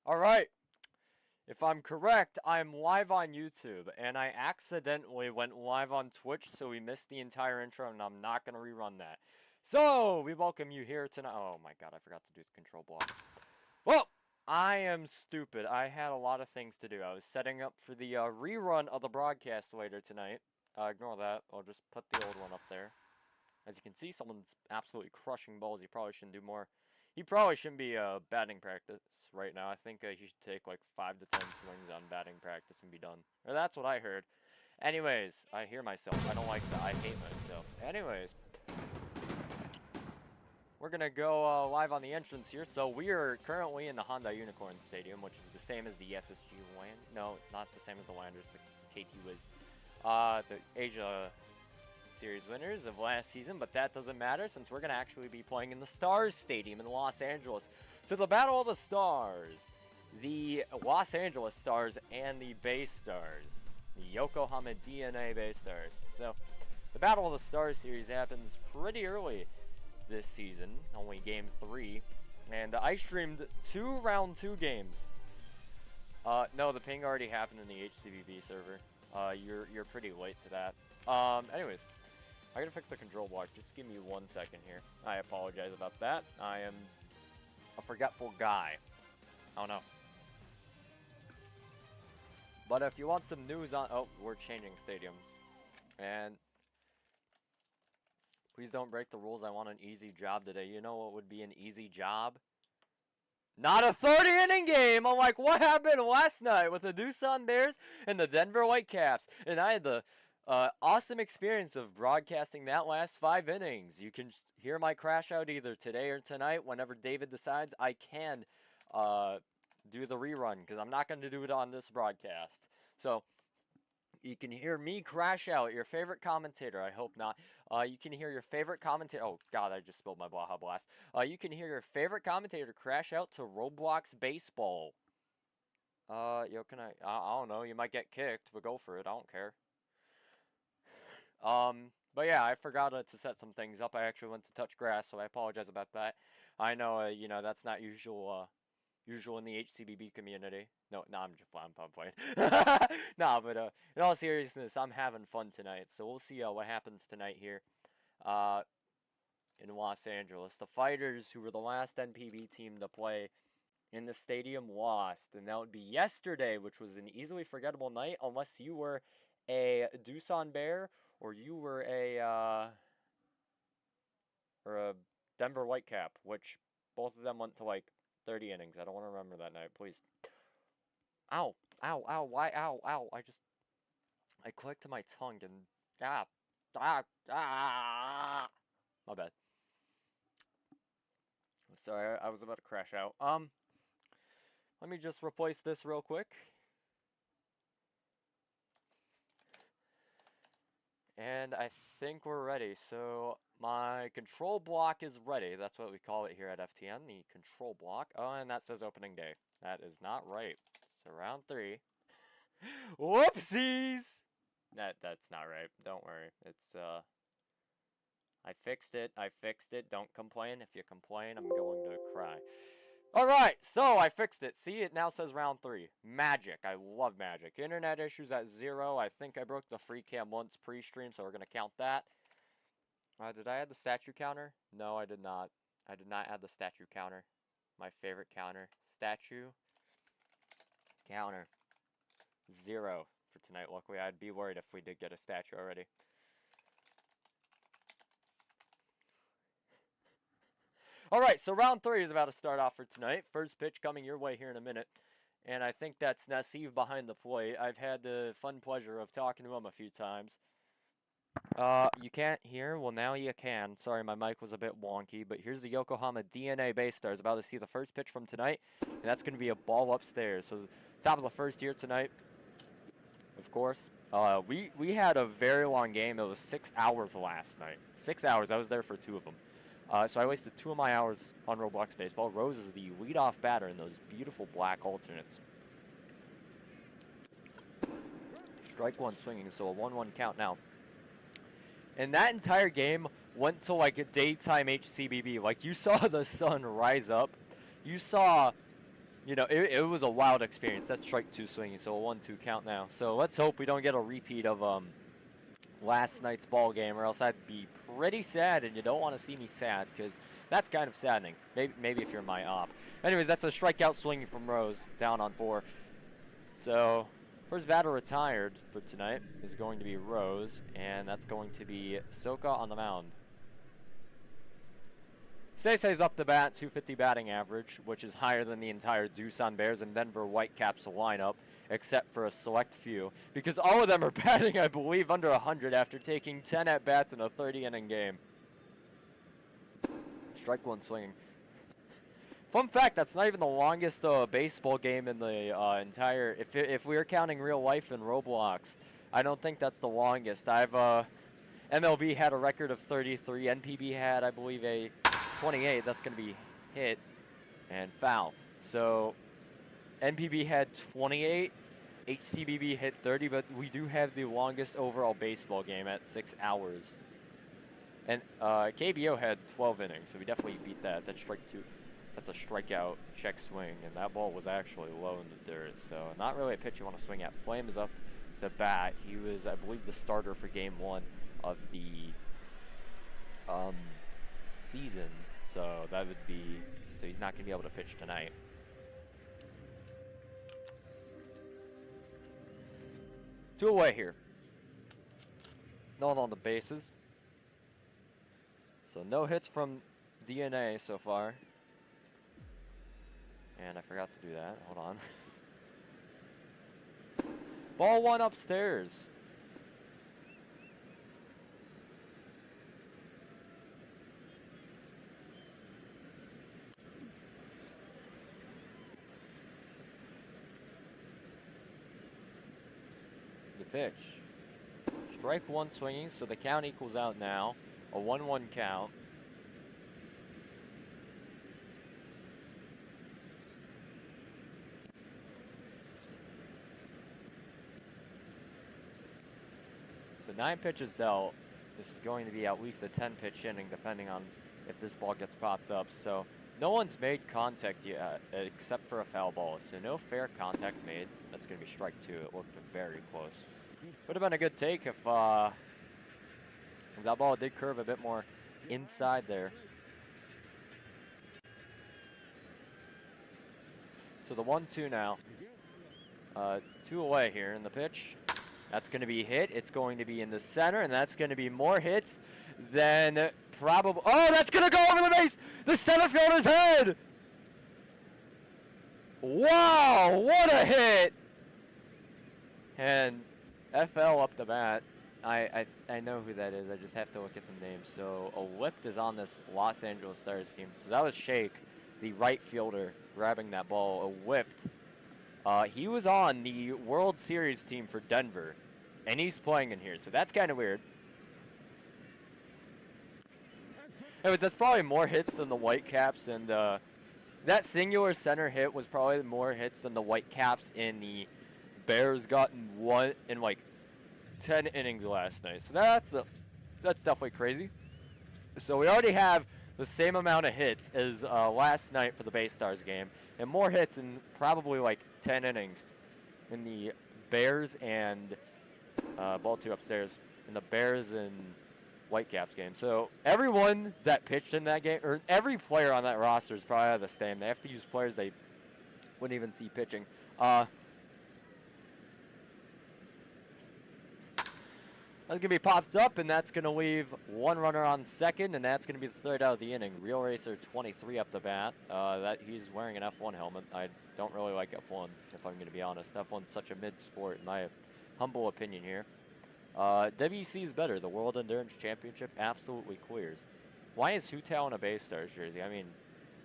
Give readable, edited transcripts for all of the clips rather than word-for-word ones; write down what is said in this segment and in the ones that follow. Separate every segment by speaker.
Speaker 1: Alright, if I'm correct, I'm live on YouTube, and I accidentally went live on Twitch, so we missed the entire intro, and I'm not going to rerun that. So, we welcome you here tonight. Oh my god, I forgot to do the control block. Well, I am stupid. I had a lot of things to do. I was setting up for the rerun of the broadcast later tonight. Ignore that. I'll just put the old one up there. As you can see, someone's absolutely crushing balls. He probably shouldn't do more. He probably shouldn't be batting practice right now. I think he should take like 5 to 10 swings on batting practice and be done. Or that's what I heard. Anyways, I hear myself. I don't like that. I hate myself. Anyways, we're going to go live on the entrance here. So we are currently in the Honda Unicorn Stadium, which is the same as the SSG Land. No, not the same as the Landers, the KT Wiz. The Asia Series winners of last season, but that doesn't matter since we're going to actually be playing in the Stars Stadium in Los Angeles. So the Battle of the Stars, the Los Angeles Stars and the Baystars, the Yokohama DNA Baystars. So the Battle of the Stars series happens pretty early this season, only game 3, and I streamed 2 round 2 games. No, the ping already happened in the HCBB server. You're pretty late to that. Anyways, I gotta fix the control block. Just give me 1 second here. I apologize about that. I am a forgetful guy. Oh no. But if you want some news on... Oh, we're changing stadiums. And please don't break the rules. I want an easy job today. You know what would be an easy job? Not a 30-inning game! I'm like, what happened last night with the Doosan Bears and the Denver Whitecaps? And I had the awesome experience of broadcasting that last 5 innings. You can hear my crash out either today or tonight. Whenever David decides, I can do the rerun because I'm not going to do it on this broadcast. So you can hear me crash out. Your favorite commentator, I hope not. You can hear your favorite commentator. Oh god, I just spilled my Baja Blast. You can hear your favorite commentator crash out to Roblox Baseball. Yo, can I don't know. You might get kicked, but go for it. I don't care. But yeah, I forgot to set some things up. I actually went to touch grass, so I apologize about that. I know, you know, that's not usual in the HCBB community. No, I'm playing. Nah, but in all seriousness, I'm having fun tonight. So we'll see what happens tonight here in Los Angeles. The Fighters, who were the last NPB team to play in the stadium, lost, and that would be yesterday, which was an easily forgettable night, unless you were a Doosan Bear or you were a Denver Whitecap, which both of them went to like 30 innings. I don't want to remember that night, please. Ow, ow, ow, why, ow, ow. I clicked to my tongue and, my bad. Sorry, I was about to crash out. Let me just replace this real quick. And I think we're ready. So my control block is ready. That's what we call it here at FTN, the control block. Oh, and that says opening day. That is not right. So round 3. Whoopsies! That's not right. Don't worry. It's I fixed it. Don't complain. If you complain, I'm going to cry. Alright, so I fixed it. See, it now says round 3. Magic. I love magic. Internet issues at 0. I think I broke the free cam once pre-stream, so we're going to count that. Did I add the statue counter? No, I did not. I did not add the statue counter. My favorite counter. Statue. Counter. 0 for tonight. Luckily, I'd be worried if we did get a statue already. Alright, so round 3 is about to start off for tonight. First pitch coming your way here in a minute. And I think that's Nassif behind the plate. I've had the fun pleasure of talking to him a few times. You can't hear? Well, now you can. Sorry, my mic was a bit wonky. But here's the Yokohama DNA Baystars about to see the first pitch from tonight. And that's going to be a ball upstairs. So, top of the first here tonight, of course. We had a very long game. It was 6 hours last night. 6 hours. I was there for 2 of them. So I wasted 2 of my hours on Roblox Baseball. Rose is the leadoff batter in those beautiful black alternates. Strike 1 swinging, so a 1-1 count now. And that entire game went to like a daytime HCBB. Like, you saw the sun rise up. You saw you know, it was a wild experience. That's strike 2 swinging, so a 1-2 count now. So let's hope we don't get a repeat of last night's ball game, or else I'd be pretty sad, and you don't want to see me sad, because that's kind of saddening. Maybe if you're my op. Anyways, that's a strikeout swinging from Rose, down on 4. So first batter retired for tonight is going to be Rose, and that's going to be Soka on the mound. Seisei's up the bat, 250 batting average, which is higher than the entire Doosan Bears and Denver Whitecaps lineup, except for a select few, because all of them are batting, I believe, under 100 after taking 10 at-bats in a 30-inning game. Strike 1 swinging. Fun fact, that's not even the longest baseball game in the entire, if we were counting real life and Roblox, I don't think that's the longest. MLB had a record of 33, NPB had, I believe, a 28, that's going to be hit and foul. So NPB had 28, HCBB hit 30, but we do have the longest overall baseball game at 6 hours. And KBO had 12 innings, so we definitely beat that. That's strike 2. That's a strikeout check swing, and that ball was actually low in the dirt, so not really a pitch you want to swing at. Flame is up to bat. He was, I believe, the starter for game 1 of the season, so that would be, so he's not going to be able to pitch tonight. Two away here. No one on the bases. So no hits from DNA so far. And I forgot to do that. Hold on. Ball 1 upstairs. The pitch. Strike 1 swinging, so the count equals out now. A 1-1 count. So 9 pitches dealt. This is going to be at least a 10-pitch inning, depending on if this ball gets popped up. So no one's made contact yet, except for a foul ball. So no fair contact made. That's going to be strike 2. It looked very close. Would have been a good take if that ball did curve a bit more inside there. So the 1-2 now. 2 away here in the pitch. That's going to be hit. It's going to be in the center, and that's going to be more hits than probably. Oh, that's going to go over the base. The center fielder's head. Wow, what a hit. And FL up the bat. I know who that is. I just have to look at the name. So a whipped is on this Los Angeles Stars team. So that was Shake, the right fielder, grabbing that ball. A whipped. He was on the World Series team for Denver, and he's playing in here. So that's kind of weird. Anyways, that's probably more hits than the Whitecaps, and that singular center hit was probably more hits than the Whitecaps in the Bears got in like 10 innings last night. So that's definitely crazy. So we already have the same amount of hits as last night for the Baystars game, and more hits in probably like 10 innings in the Bears and ball 2 upstairs in the Bears and Whitecaps game. So everyone that pitched in that game, or every player on that roster is probably the same. They have to use players they wouldn't even see pitching. That's going to be popped up, and that's going to leave 1 runner on second, and that's going to be the 3rd out of the inning. Real Racer 23 up the bat. That he's wearing an F1 helmet. I don't really like F1, if I'm going to be honest. F1's such a mid-sport, in my humble opinion here. WEC is better. The World Endurance Championship absolutely clears. Why is Hutao in a Baystars jersey? I mean,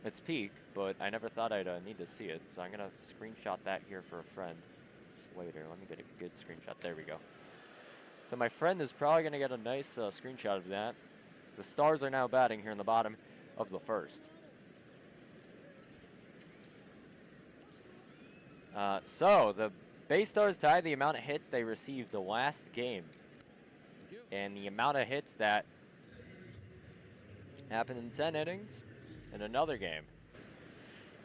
Speaker 1: it's peak, but I never thought I'd need to see it, so I'm going to screenshot that here for a friend later. Let me get a good screenshot. There we go. So my friend is probably going to get a nice screenshot of that. The Stars are now batting here in the bottom of the 1st. So the Baystars tied the amount of hits they received the last game, and the amount of hits that happened in 10 innings in another game.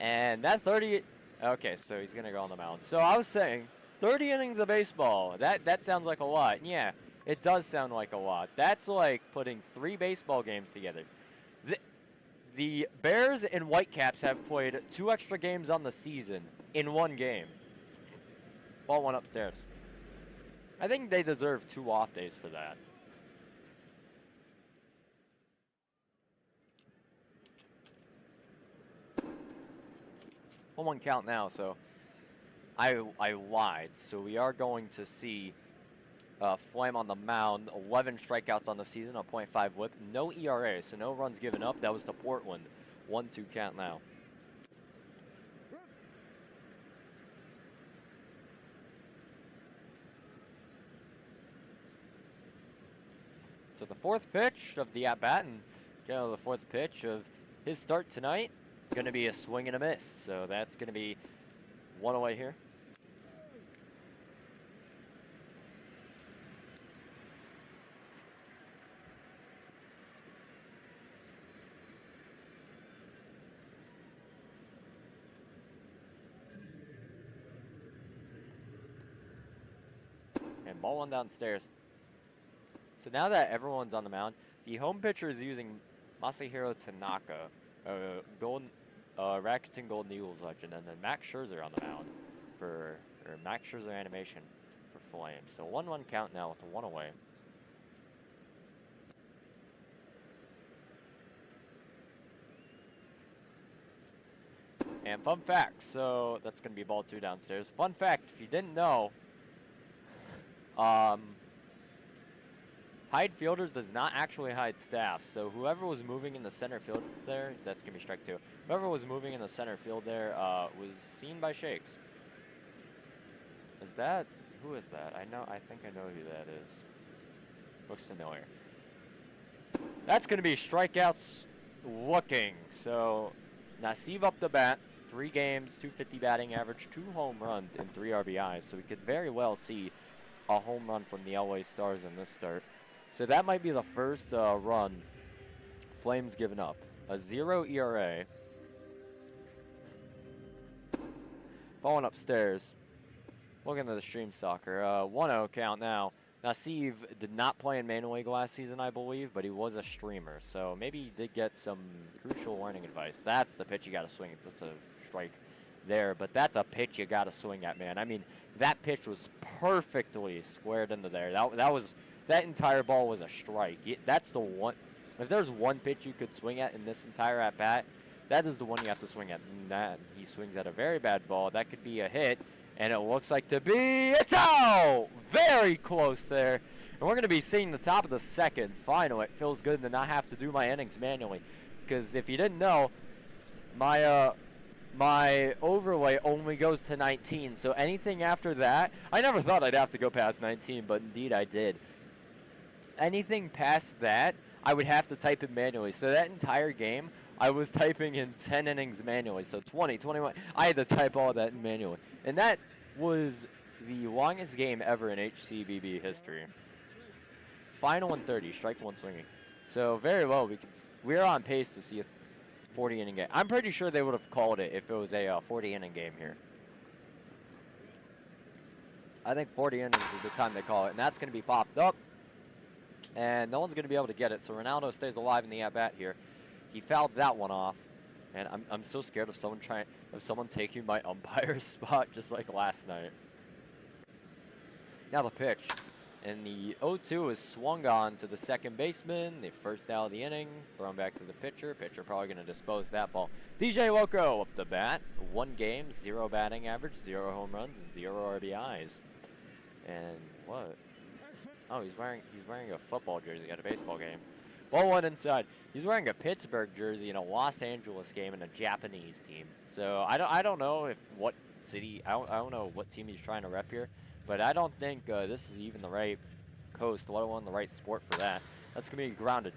Speaker 1: And that 30 Okay, so he's gonna go on the mound. So I was saying, 30 innings of baseball. That sounds like a lot. Yeah, it does sound like a lot. That's like putting 3 baseball games together. The Bears and Whitecaps have played 2 extra games on the season in 1 game. Ball went upstairs. I think they deserve 2 off days for that. One count now, so I lied. So we are going to see Flame on the mound, 11 strikeouts on the season, a .5 whip, no ERA, so no runs given up. That was to Portland. 1-2 count now. So the 4th pitch of the at-bat, and the 4th pitch of his start tonight, going to be a swing and a miss. So that's going to be 1 away here. And ball 1 downstairs. So now that everyone's on the mound, the home pitcher is using Masahiro Tanaka, Rakuten Golden Eagles legend, and then Max Scherzer on the mound for Max Scherzer animation for Flame. So 1-1 count now with 1 away. And fun fact, so that's going to be ball 2 downstairs. Fun fact, if you didn't know, hide fielders does not actually hide staff. So whoever was moving in the center field there, that's going to be strike 2. Whoever was moving in the center field there was seen by Shakes. Is that, who is that? I think I know who that is. Looks familiar. That's going to be strikeouts looking. So Nassib up the bat, 3 games, 250 batting average, 2 home runs, and 3 RBIs. So we could very well see a home run from the LA Stars in this start. So that might be the first run Flames given up. A 0 ERA. Falling upstairs. Looking at the stream soccer. 1-0 count now. Nassib did not play in Manor League last season, I believe, but he was a streamer. So maybe he did get some crucial warning advice. That's the pitch you got to swing. That's a strike there, but that's a pitch you got to swing at, man. I mean, that pitch was perfectly squared into there. That entire ball was a strike. That's the one. If there's one pitch you could swing at in this entire at bat, that is the one you have to swing at. And that he swings at a very bad ball. That could be a hit, and it looks like to be. It's out. Very close there. And we're going to be seeing the top of the 2nd. Final. It feels good to not have to do my innings manually, because if you didn't know, my overlay only goes to 19, so anything after that, I never thought I'd have to go past 19, but indeed I did. Anything past that, I would have to type in manually. So that entire game, I was typing in 10 innings manually. So 20, 21, I had to type all that in manually. And that was the longest game ever in HCBB history. Final and 30, strike 1 swinging. So very well, we're on pace to see a 40 inning game. I'm pretty sure they would have called it if it was a 40 inning game here. I think 40 innings is the time they call it, and that's going to be popped up. And no one's going to be able to get it, so Ronaldo stays alive in the at-bat here. He fouled that one off, and I'm so scared of someone taking my umpire spot just like last night. Now the pitch. And the 0-2 is swung on to the 2nd baseman. The first out of the inning. Thrown back to the pitcher. Pitcher probably going to dispose that ball. DJ Loco up the bat. 1 game, 0 batting average, 0 home runs, and 0 RBIs. And what? Oh, he's wearing a football jersey at a baseball game. Ball 1 inside. He's wearing a Pittsburgh jersey in a Los Angeles game in a Japanese team. So I don't know what city. I don't know what team he's trying to rep here. But I don't think this is even the right coast, let alone the right sport for that. That's going to be grounded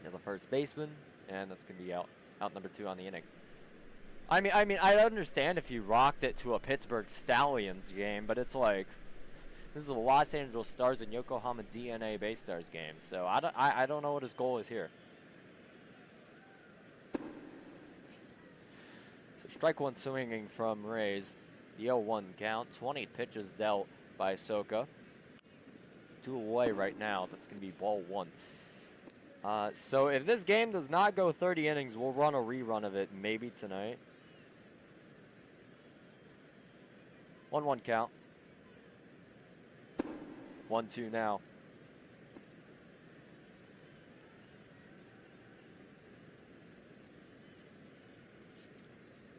Speaker 1: as a first baseman, and that's going to be out number 2 on the inning. I mean, I understand if you rocked it to a Pittsburgh Stallions game, but it's like, this is a Los Angeles Stars and Yokohama DNA Baystars game. So I don't know what his goal is here. So strike one swinging from Rays. The 0-1 count. 20 pitches dealt by Soka. 2 away right now. That's going to be ball 1. So if this game does not go 30 innings, we'll run a rerun of it maybe tonight. 1-1 count. 1-2 now.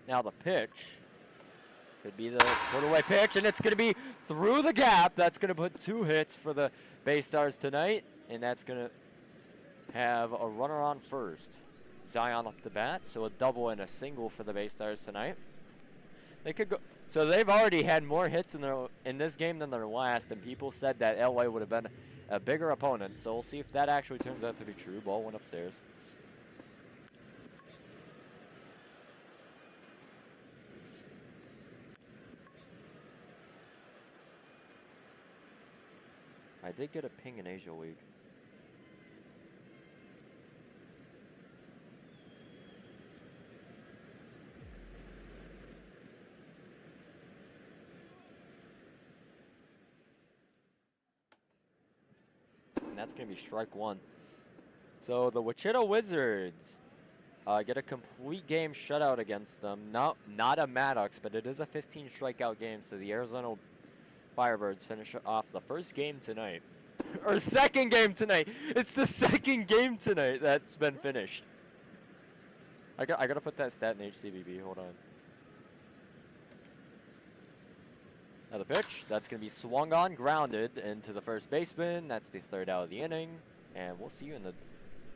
Speaker 1: Now the pitch could be the put away pitch, and it's going to be through the gap. That's going to put 2 hits for the Baystars tonight, and that's going to have a runner on first. Zion up the bat, so a double and a single for the Baystars tonight. They could go. So they've already had more hits in this game than their last, and people said that LA would have been a bigger opponent. So we'll see if that actually turns out to be true. Ball went upstairs. I did get a ping in Asia League. And that's going to be strike 1. So the Wichita Wizards get a complete game shutout against them. Not a Maddox, but it is a 15 strikeout game. So the Arizona Firebirds finish off the first game tonight. Or second game tonight. It's the second game tonight that's been finished. I gotta put that stat in HCBB. Hold on. Now the pitch, that's going to be swung on, grounded into the first baseman. That's the 3rd out of the inning. And we'll see you in the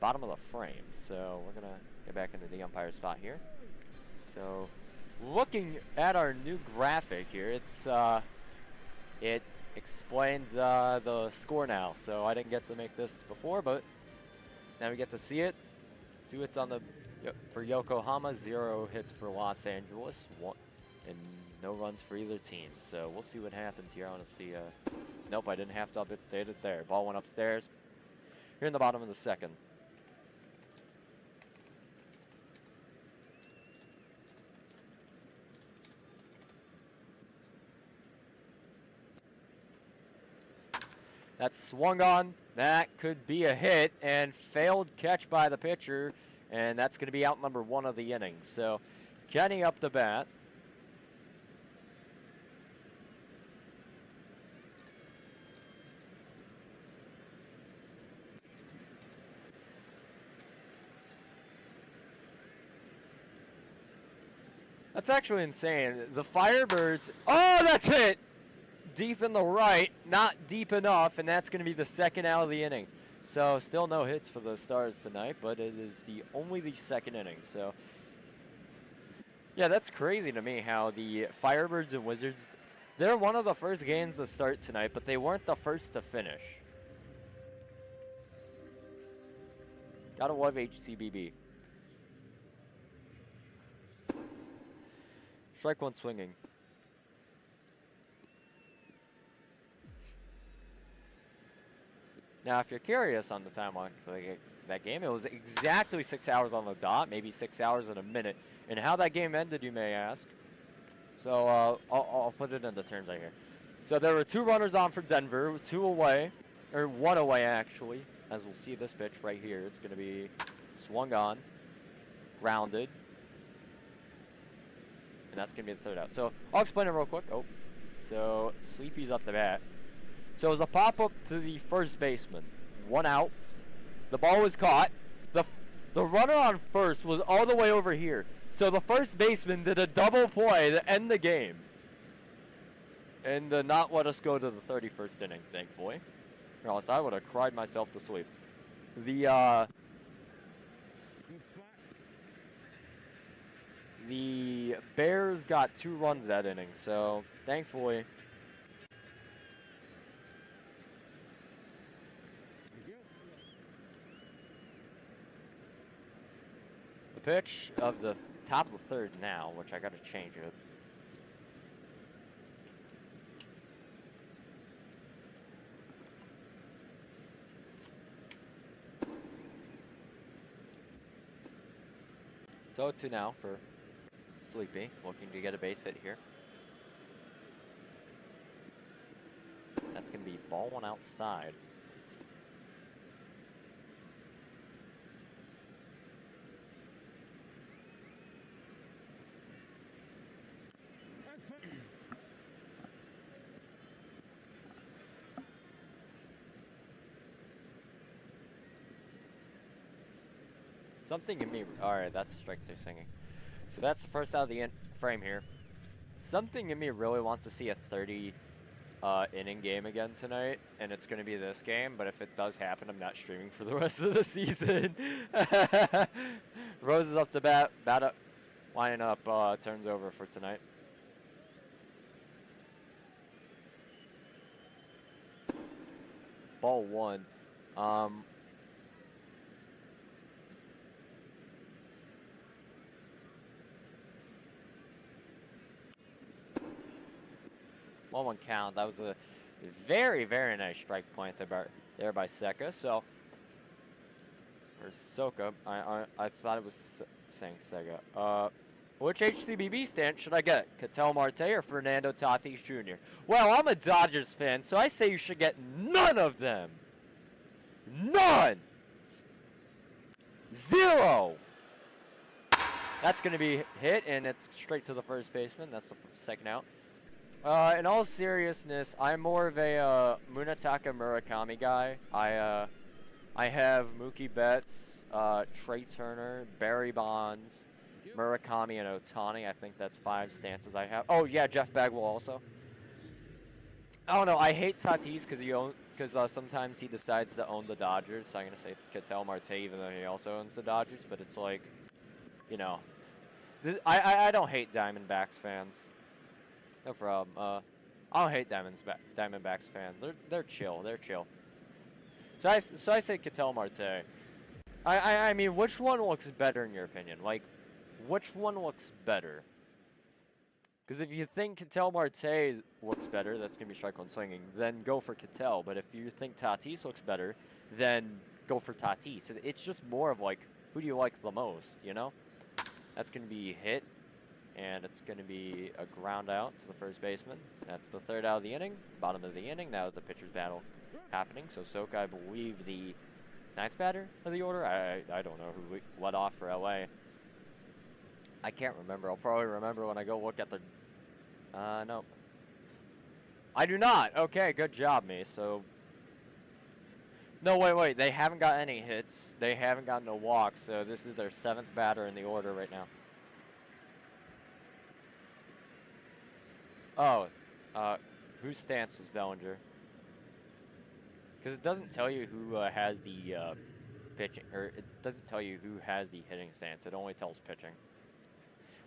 Speaker 1: bottom of the frame. So we're going to get back into the umpire spot here. So looking at our new graphic here, it explains the score now. So I didn't get to make this before, but now we get to see it. 2 hits on for Yokohama, 0 hits for Los Angeles, 1 and no runs for either team. So we'll see what happens here. I want to see. Nope, I didn't have to update it there. Ball went upstairs. Here in the bottom of the second. That's swung on. That could be a hit, and failed catch by the pitcher, and that's going to be out number 1 of the inning. So Kenny up the bat. That's actually insane. The Firebirds, oh, that's hit! Deep in the right, not deep enough, and that's going to be the 2nd out of the inning. So still no hits for the Stars tonight, but it is only the 2nd inning. So yeah, that's crazy to me how the Firebirds and Wizards, they're one of the first games to start tonight, but they weren't the first to finish. Gotta love HCBB. Strike 1 swinging. Now, if you're curious on the timeline for that game, it was exactly 6 hours on the dot, maybe 6 hours and a minute. And how that game ended, you may ask. So I'll put it into terms right here. So there were 2 runners on for Denver, 2 away, or 1 away actually. As we'll see this pitch right here, it's going to be swung on, grounded. And that's going to be the 3rd out. So I'll explain it real quick. Oh, so Sleepy's up the bat. So it was a pop-up to the first baseman. 1 out. The ball was caught. The runner on first was all the way over here. So the first baseman did a double play to end the game. And not let us go to the 31st inning, thankfully. Or else I would have cried myself to sleep. The Bears got 2 runs that inning, so thankfully. The pitch of the top of the 3rd now, which I got to change it. So 2 now for Sleepy, looking to get a base hit here. That's going to be ball one outside. Something in me. Alright, that's strike two singing. So that's the first out of the frame here. Something in me really wants to see a 30 inning game again tonight, and it's going to be this game, but if it does happen, I'm not streaming for the rest of the season. Rose is up to bat up, lining up, turns over for tonight. Ball one. One count. That was a very, very nice strike planted there by Seka. So, or Soka. I thought it was saying Sega. Which HCBB stand should I get? Ketel Marte or Fernando Tatis Jr.? Well, I'm a Dodgers fan, so I say you should get none of them. None! Zero! That's going to be hit, and it's straight to the first baseman. That's the second out. In all seriousness, I'm more of a Munetaka Murakami guy. I have Mookie Betts, Trey Turner, Barry Bonds, Murakami, and Ohtani. I think that's 5 stances I have. Oh yeah, Jeff Bagwell also. I don't know. I hate Tatis because sometimes he decides to own the Dodgers. So I'm gonna say Ketel Marte, even though he also owns the Dodgers. But it's like, you know, I don't hate Diamondbacks fans. No problem. I don't hate Diamondbacks fans. They're chill. They're chill. So I say Ketel Marte. I mean, which one looks better in your opinion? Like, which one looks better? Because if you think Ketel Marte looks better, that's gonna be strike one swinging. Then go for Ketel. But if you think Tatis looks better, then go for Tatis. It's just more of like, who do you like the most? You know? That's gonna be hit. And it's going to be a ground out to the first baseman. That's the third out of the inning. Bottom of the inning. Now is the pitcher's battle happening. So Soka, I believe, the 9th batter of the order. I don't know who led off for LA. I can't remember. I'll probably remember when I go look at the... no. I do not. Okay, good job, me. So... No, wait. They haven't got any hits. They haven't gotten a walk. So this is their 7th batter in the order right now. Oh, whose stance was Bellinger? Because it doesn't tell you who has the pitching, or it doesn't tell you who has the hitting stance. It only tells pitching,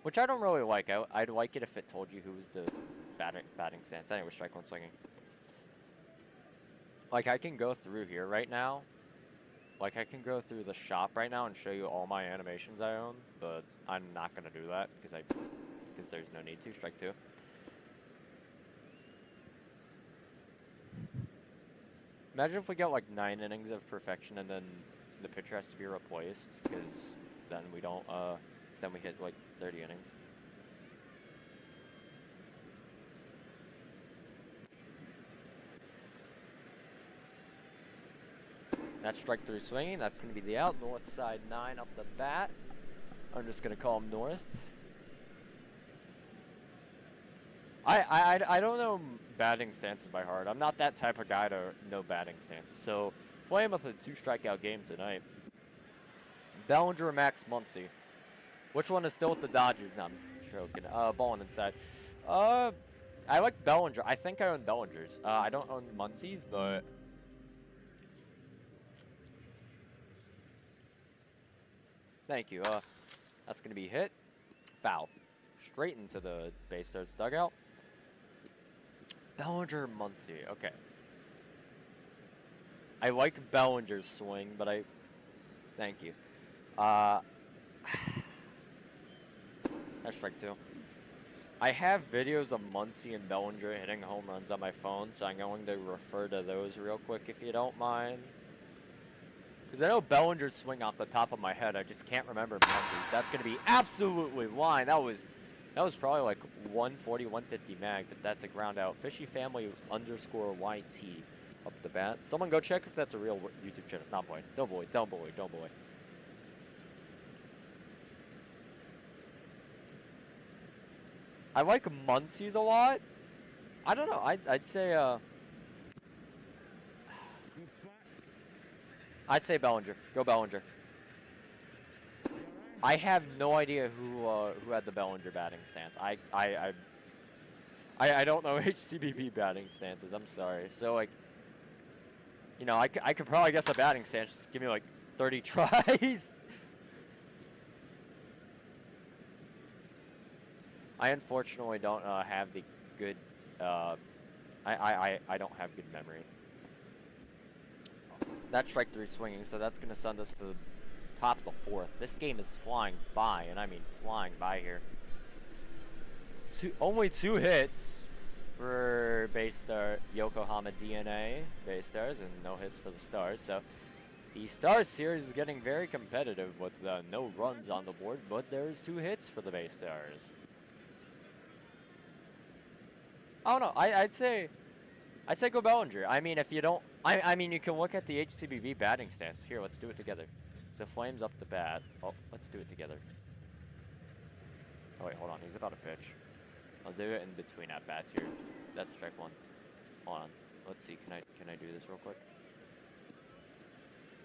Speaker 1: which I don't really like. I'd like it if it told you who was the batting stance. Anyway, strike one swinging. Like, I can go through here right now. Like, I can go through the shop right now and show you all my animations I own, but I'm not gonna do that because there's no need to. Strike two. Imagine if we get like 9 innings of perfection and then the pitcher has to be replaced, because then we don't, then we hit like 30 innings. That's strike 3 swinging. That's going to be the out. North side 9 up the bat. I'm just going to call him North. I don't know batting stances by heart. I'm not that type of guy to know batting stances. So, playing with a 2 strikeout game tonight. Bellinger or Max Muncy? Which one is still with the Dodgers? No, I'm joking. Balling inside. I like Bellinger. I think I own Bellingers. I don't own Muncy's, but... Thank you. That's going to be hit. Foul. Straight into the Baystars dugout. Bellinger, Muncy. Okay. I like Bellinger's swing, but I... Thank you. That's strike 2. I have videos of Muncy and Bellinger hitting home runs on my phone, so I'm going to refer to those real quick if you don't mind. Because I know Bellinger's swing off the top of my head. I just can't remember Muncy's. That's going to be absolutely line. That was That was probably like 140, 150 mag, but that's a ground out. Fishy Family _ YT up the bat. Someone go check if that's a real YouTube channel. Not boy. Don't bully. Don't bully. Don't bully. I like Muncie's a lot. I don't know. I'd say I'd say Bellinger. Go Bellinger. I have no idea who had the Bellinger batting stance. I don't know HCBB batting stances. I'm sorry. So like, you know, I could probably guess a batting stance. Just give me like 30 tries. I unfortunately don't have the good. I don't have good memory. That's strike 3 swinging, so that's gonna send us to the top of the 4th. This game is flying by, and I mean flying by here. Only 2 hits for Baystar Yokohama DNA Baystars, and no hits for the Stars. So the Stars series is getting very competitive with no runs on the board, but there's 2 hits for the Baystars. I don't know. I'd say go Bellinger. I mean, if you don't, I mean, you can look at the HCBB batting stance. Here, let's do it together. So Flames up the bat. Oh, let's do it together. Oh wait, hold on. He's about to pitch. I'll do it in between at bats here. That's strike 1. Hold on. Let's see. Can I do this real quick?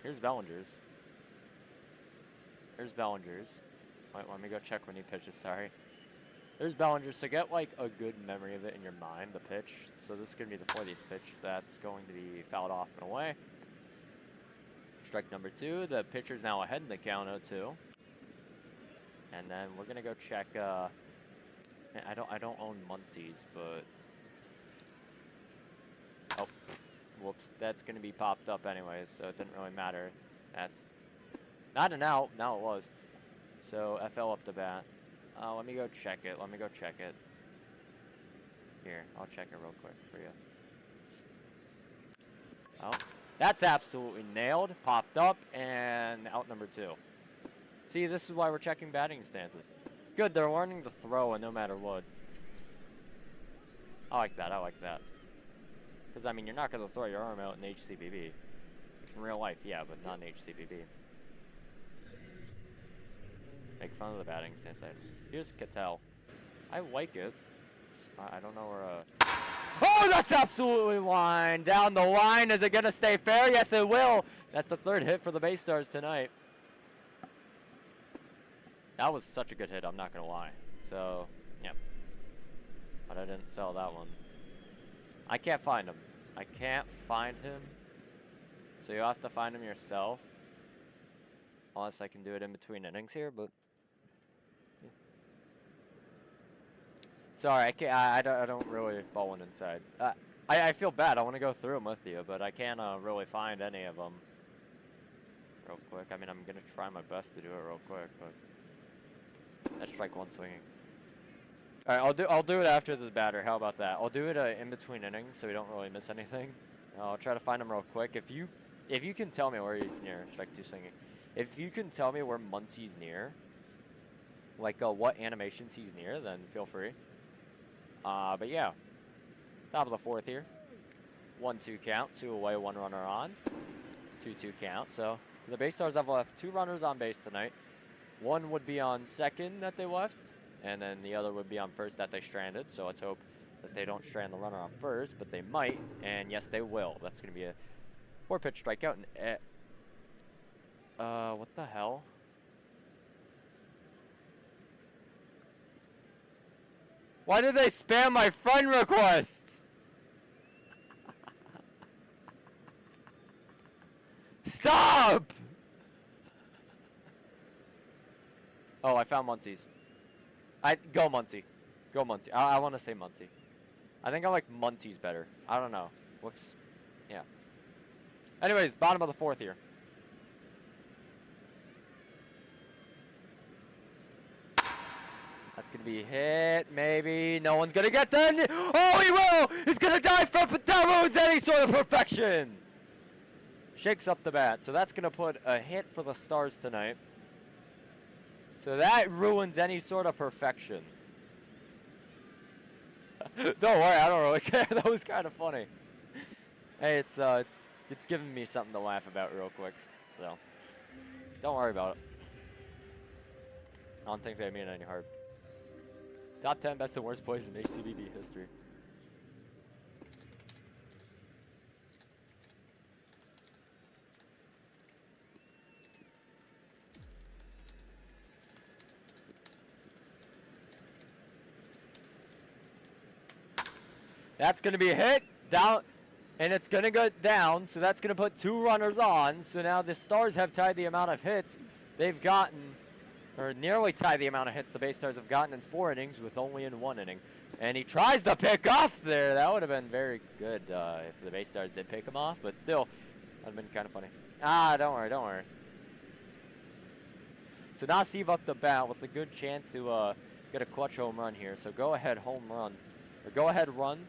Speaker 1: Here's Bellinger's. Here's Bellinger's. Wait, let me go check when he pitches. Sorry. There's Bellinger, so get like a good memory of it in your mind, the pitch. So this is going to be the 40th pitch that's going to be fouled off and away. Strike number 2, the pitcher's now ahead in the count 0-2. And then we're going to go check, I don't own Muncie's, but, oh, whoops, that's going to be popped up anyways, so it didn't really matter. That's not an out, now it was. So FL up the bat. Let me go check it. Let me go check it. Here, I'll check it real quick for you. Oh, that's absolutely nailed. Popped up, and out number 2. See, this is why we're checking batting stances. Good, they're learning to throw, and no matter what. I like that. I like that. Because, I mean, you're not going to throw your arm out in HCBB. In real life, yeah, but not in HCBB. Make fun of the batting stance. Here's Cattell. I like it. I don't know where. Oh, that's absolutely line down the line. Is it gonna stay fair? Yes, it will. That's the 3rd hit for the Baystars tonight. That was such a good hit. I'm not gonna lie. So, yeah. But I didn't sell that one. I can't find him. I can't find him. So you have to find him yourself. Unless I can do it in between innings here, but. Sorry, I can't. I don't really ball one inside. I feel bad. I want to go through them with you, but I can't really find any of them. Real quick. I mean, I'm gonna try my best to do it real quick, but that's strike 1 swinging. All right, I'll do it after this batter. How about that? I'll do it in between innings, so we don't really miss anything. I'll try to find him real quick. If you can tell me where he's near, strike 2 swinging. If you can tell me where Muncie's near, like what animations he's near, then feel free. But yeah, top of the 4th here. 1-2 count, 2 away, 1 runner on. 2-2 count. So the Baystars have left 2 runners on base tonight. 1 would be on 2nd that they left, and then the other would be on 1st that they stranded. So let's hope that they don't strand the runner on 1st, but they might, and yes, they will. That's going to be a 4-pitch strikeout. And what the hell? Why did they spam my friend requests? Stop! Oh, I found Muncie's. Go Muncie. Go Muncie. I want to say Muncie. I think I like Muncie's better. I don't know. Looks, yeah. Anyways, bottom of the 4th here. That's going to be hit, maybe. No one's going to get that. Oh, he will! He's going to dive for it. That ruins any sort of perfection. Shakes up the bat. So that's going to put a hit for the Stars tonight. So that ruins any sort of perfection. Don't worry, I don't really care. That was kind of funny. Hey, it's giving me something to laugh about real quick, so don't worry about it. I don't think they mean any harm. Top 10 best and worst plays in HCBB history. That's going to be a hit down, and it's going to go down, so that's going to put 2 runners on. So now the Stars have tied the amount of hits they've gotten, or nearly tied the amount of hits the Baystars have gotten in 4 innings with only in 1 inning. And he tries to pick off there. That would have been very good if the Baystars did pick him off, but still, that would have been kind of funny. Ah, don't worry, don't worry. So now Steve up the bat with a good chance to get a clutch home run here. So go ahead home run, or go ahead run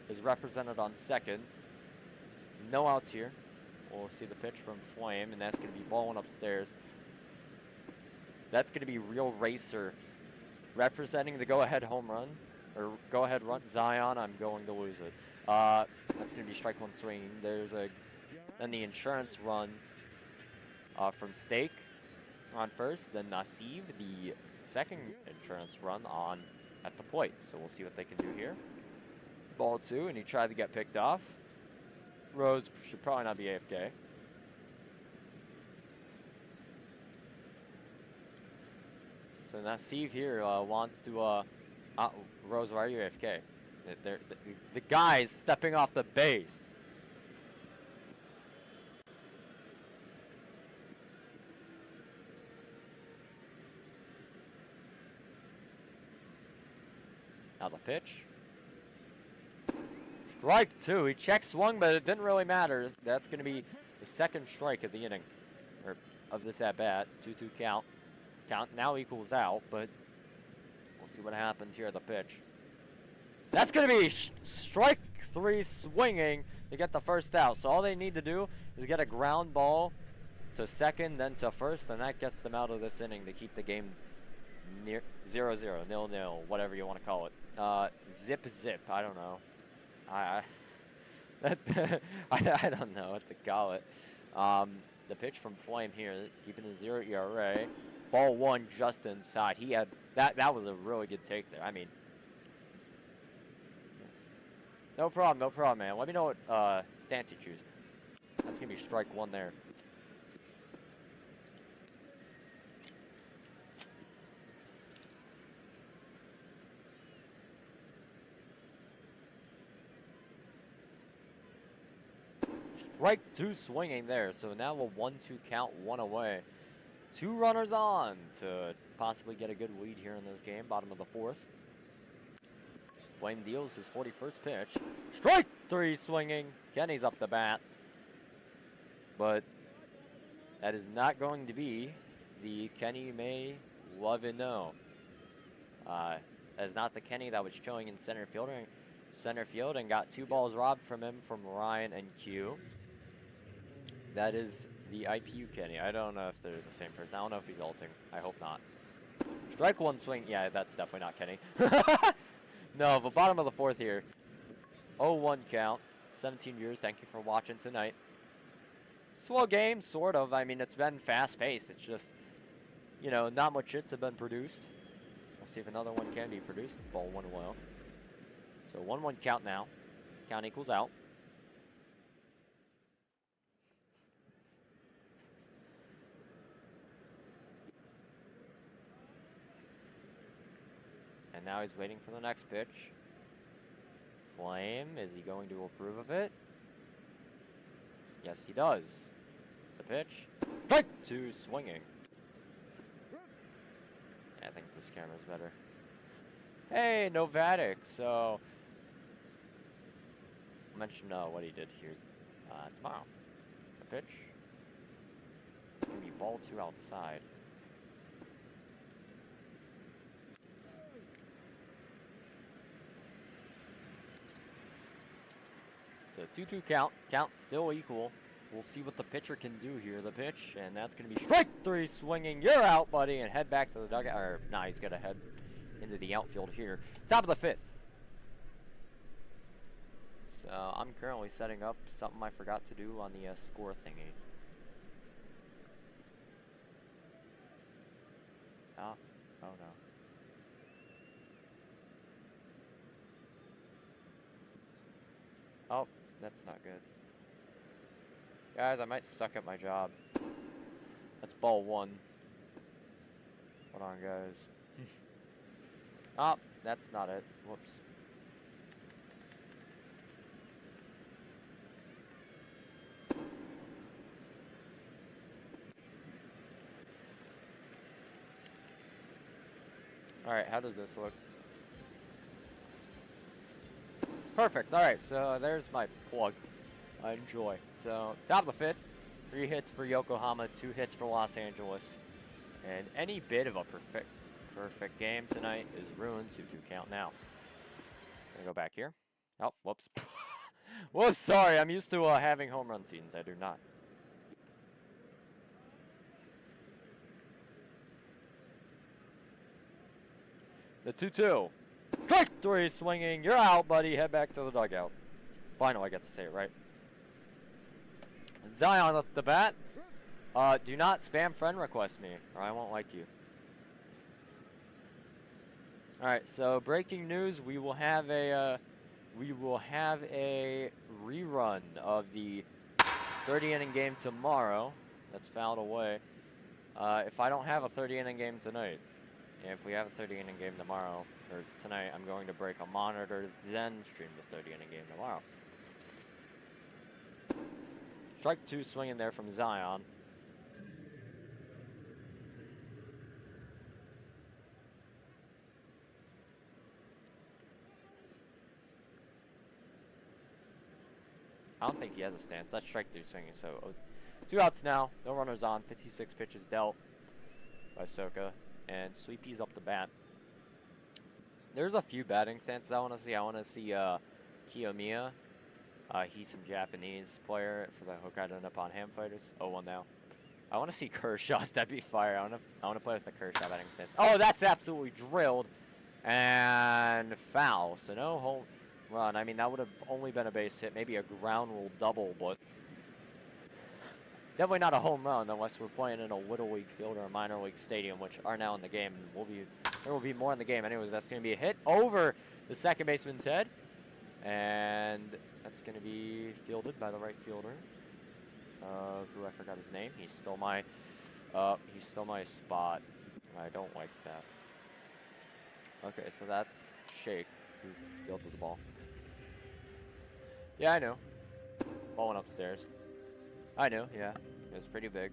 Speaker 1: is represented on second. No outs here. We'll see the pitch from Flame, and that's going to be balling upstairs. That's going to be Real Racer representing the go-ahead home run, or go-ahead run. Zion, I'm going to lose it. That's going to be strike one swinging. There's then the insurance run from Stake on first. Then Nasif, the second insurance run on at the plate. So we'll see what they can do here. Ball 2, and he tried to get picked off. Rose should probably not be AFK. So now Steve here wants to, Rose, why are you AFK? The guy's stepping off the base. Now the pitch. Strike 2. He check swung, but it didn't really matter. That's going to be the second strike of the inning, or of this at bat. 2-2 count. Count now equals out, but we'll see what happens here at the pitch. That's going to be strike 3 swinging to get the first out. So all they need to do is get a ground ball to second, then to first, and that gets them out of this inning to keep the game near 0-0, 0-0, whatever you want to call it. Zip. I don't know. I don't know what to call it. The pitch from Flame here, keeping a 0 ERA. Ball 1 just inside. He had that was a really good take there. I mean, no problem, man. Let me know what stance you choose. That's gonna be strike 1 there. Strike 2 swinging there. So now a 1-2 count, 1 away. 2 runners on to possibly get a good lead here in this game. Bottom of the 4th. Flame deals his 41st pitch. Strike 3 swinging. Kenny's up the bat. But that is not going to be the Kenny may love and know. That is not the Kenny that was showing in center field and got 2 balls robbed from him from Ryan and Q. That is the IPU Kenny. I don't know if they're the same person. I don't know if he's ulting. I hope not. Strike 1 swing. Yeah, that's definitely not Kenny. No, but bottom of the 4th here. 0-1 count. 17 viewers. Thank you for watching tonight. Slow game, sort of. I mean, it's been fast-paced. It's just, you know, not much hits have been produced. Let's see if another one can be produced. Ball 1 low. So 1-1 count now. Count equals out. And now he's waiting for the next pitch. Flame, is he going to approve of it? Yes, he does. The pitch. Strike 2 swinging. I think this camera's better. Hey, Novatic. So, I'll mention what he did here tomorrow. The pitch. It's going to be ball 2 outside. So 2-2 count. Count still equal. We'll see what the pitcher can do here. The pitch, and that's going to be strike 3 swinging. You're out, buddy, and head back to the dugout. Or, nah, he's got to head into the outfield here. Top of the 5th. So I'm currently setting up something I forgot to do on the score thingy. Oh no. Oh, that's not good. Guys, I might suck at my job. That's ball 1. Hold on, guys. Oh, that's not it. Whoops. Alright, how does this look? Perfect. Alright, so there's my plug. Enjoy. So, top of the 5th. 3 hits for Yokohama, 2 hits for Los Angeles. And any bit of a perfect game tonight is ruined. 2-2 count now. Gonna go back here. Oh, whoops. Whoops, sorry. I'm used to having home run scenes. I do not. The 2-2. Strike 3 swinging. You're out, buddy. Head back to the dugout. Finally, I get to say it right. Zion up the bat. Do not spam friend request me, or I won't like you. All right. So breaking news: we will have a rerun of the 30-inning game tomorrow. That's fouled away. If I don't have a 30-inning game tonight. If we have a 30-inning game tomorrow, or tonight, I'm going to break a monitor, then stream the 30-inning game tomorrow. Strike 2 swinging there from Zion. I don't think he has a stance. That's strike 3 swinging, so 2 outs now. No runners on. 56 pitches dealt by Soka. And Sweepy's up the bat. There's a few batting stances I want to see. I want to see Kiyomiya. He's some Japanese player for the Hokkaido Nippon Ham Fighters. 0-1 now. I want to see Kershaw's. That'd be fire. I want to play with the Kershaw batting stance. Oh, that's absolutely drilled. And foul. So no home run. I mean, that would have only been a base hit. Maybe a ground rule double, but definitely not a home run unless we're playing in a Little League field or a minor league stadium, which are now in the game. There will be more in the game. Anyways, that's going to be a hit over the second baseman's head. And that's going to be fielded by the right fielder. Who I forgot his name. He stole my spot. I don't like that. Okay, so that's Shake who fielded the ball. Yeah, I know. Ball went upstairs. I know, yeah. It was pretty big.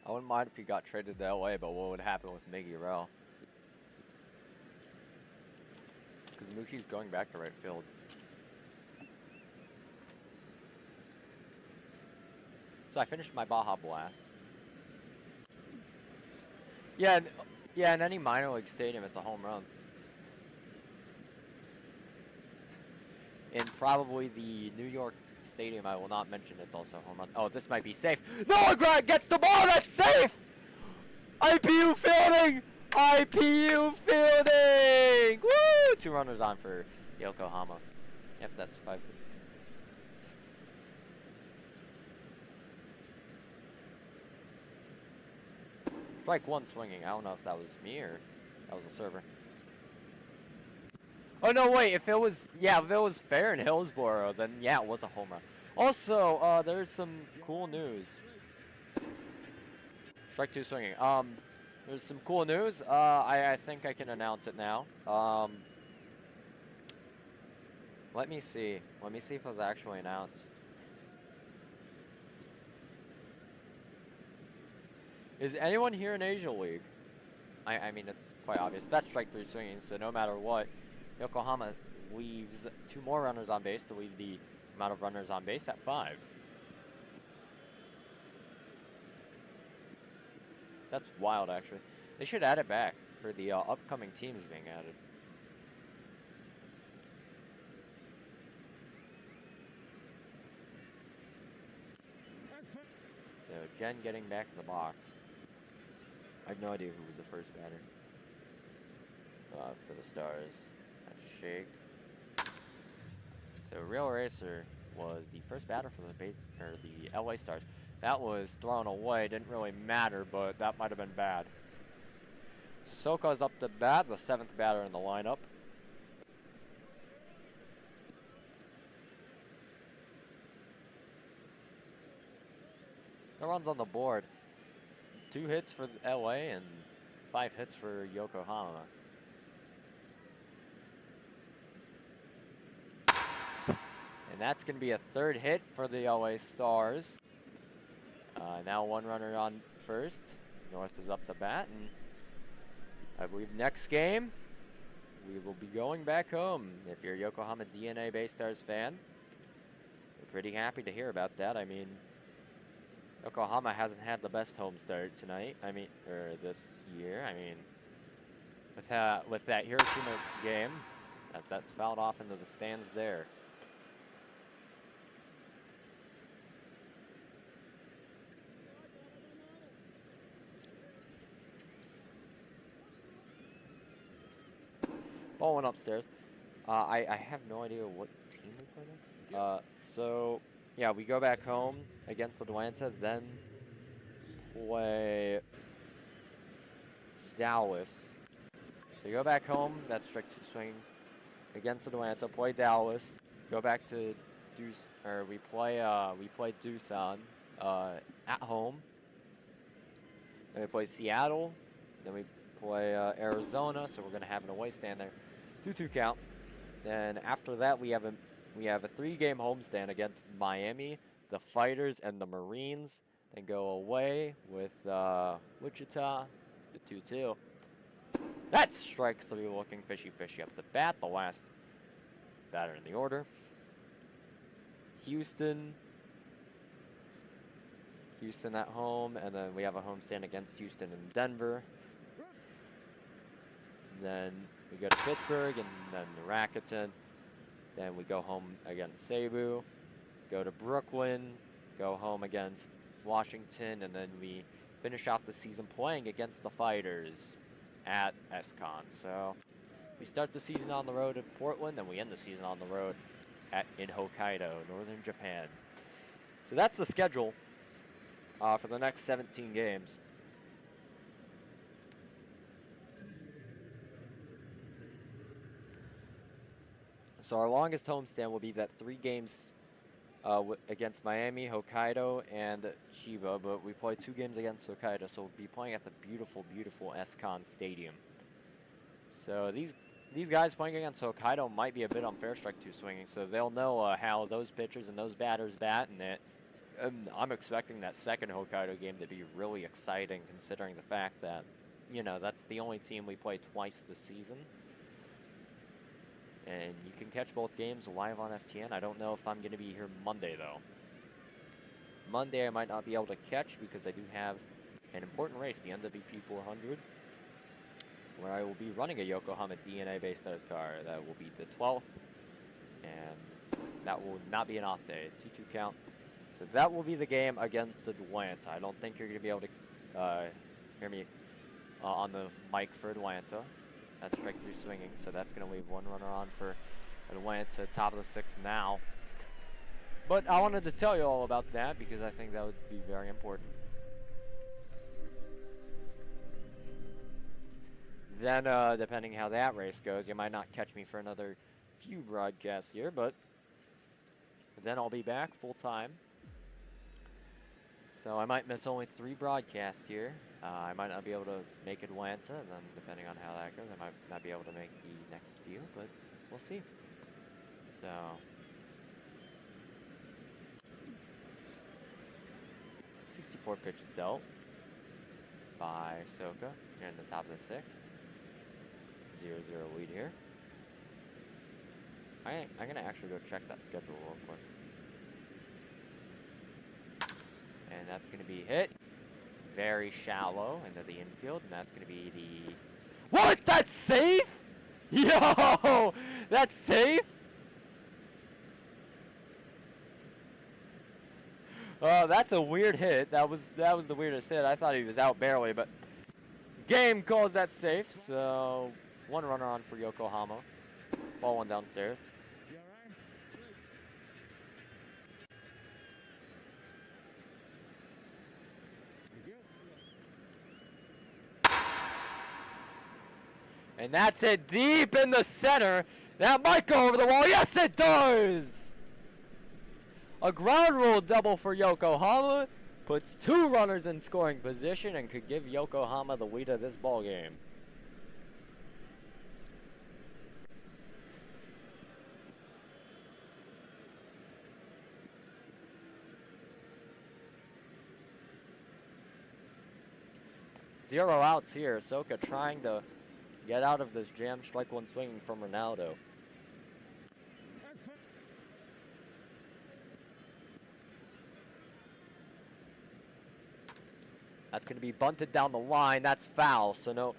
Speaker 1: I wouldn't mind if he got traded to LA, but what would happen with Miggy Rell? Because Mookie's going back to right field. So I finished my Baja Blast. Yeah, in any minor league stadium, it's a home run. In probably the New York stadium, I will not mention, it's also home run. Oh, this might be safe. Noah Grant gets the ball. That's safe. IPU fielding. IPU fielding. Woo! 2 runners on for Yokohama. Yep, that's 5 hits. Strike 1 swinging. I don't know if that was me or that was a server. Oh, no, wait. If it was fair in Hillsboro, then yeah, it was a home run. Also, there's some cool news. Strike 2 swinging. There's some cool news. I think I can announce it now. Let me see. Let me see if it was actually announced. Is anyone here in Asia League? I mean, it's quite obvious. That's strike 3 swinging, so no matter what, Yokohama leaves 2 more runners on base to leave the amount of runners on base at 5. That's wild, actually. They should add it back for the upcoming teams being added. So Jen getting back in the box. I have no idea who was the first batter for the Stars. That's Shake. So Real Racer was the first batter for the LA Stars. That was thrown away. Didn't really matter, but that might have been bad. Soka's up to bat, the 7th batter in the lineup. No runs on the board. 2 hits for LA and 5 hits for Yokohama. And that's going to be a 3rd hit for the LA Stars. Now 1 runner on first. North is up to bat, and I believe next game we will be going back home. If you're a Yokohama DNA Baystars fan, we're pretty happy to hear about that. I mean, Yokohama hasn't had the best home start tonight. Or this year. I mean, with that Hiroshima game, as that's fouled off into the stands there. Ball went upstairs. I have no idea what team we play next. So, yeah, we go back home against Atlanta, then play Dallas. So you go back home, that's strike 2 swing against Atlanta, play Dallas, go back to we play Doosan at home. Then we play Seattle, then we play Arizona, so we're going to have an away stand there. 2-2 count. Then after that, we have a 3-game homestand against Miami, the Fighters, and the Marines. Then go away with Wichita, the 2-2. That's strike 3 looking fishy up the bat, the last batter in the order. Houston at home, and then we have a homestand against Houston and Denver. Then we go to Pittsburgh and then Rakuten. Then we go home against Cebu, go to Brooklyn, go home against Washington, and then we finish off the season playing against the Fighters at SCON. So we start the season on the road at Portland, and we end the season on the road in Hokkaido, northern Japan. So that's the schedule for the next 17 games. So our longest homestand will be that 3 games against Miami, Hokkaido, and Chiba, but we play 2 games against Hokkaido, so we'll be playing at the beautiful, beautiful SCON Stadium. So these guys playing against Hokkaido might be a bit unfair strike 2 swinging, so they'll know how those pitchers and those batters bat, and I'm expecting that second Hokkaido game to be really exciting, considering the fact that, you know, that's the only team we play twice this season. And you can catch both games live on FTN. I don't know if I'm going to be here Monday, though. Monday I might not be able to catch because I do have an important race, the NWP 400, where I will be running a Yokohama DNA Baystars car. That will be the 12th, and that will not be an off day, 2-2 count. So that will be the game against Atlanta. I don't think you're going to be able to hear me on the mic for Atlanta. That's strike 3 swinging, so that's going to leave 1 runner on for Atlanta, top of the 6th now. But I wanted to tell you all about that because I think that would be very important. Then, depending how that race goes, you might not catch me for another few broadcasts here, but then I'll be back full time. So I might miss only 3 broadcasts here. I might not be able to make Atlanta, and then depending on how that goes, I might not be able to make the next few, but we'll see. So 64 pitches dealt by Soka here in the top of the 6th. 0-0 lead here. I'm going to actually go check that schedule real quick. And that's going to be hit very shallow into the infield, and that's going to be the... What? That's safe? Yo! That's safe? Oh, that's a weird hit. That was the weirdest hit. I thought he was out barely, but Game calls that safe, so 1 runner on for Yokohama. Ball 1 downstairs. And that's it deep in the center. That might go over the wall. Yes, it does! A ground rule double for Yokohama. Puts 2 runners in scoring position and could give Yokohama the lead of this ball game. Zero outs here. Soka trying to get out of this jam. Strike 1 swinging from Ronaldo. That's going to be bunted down the line. That's foul, so no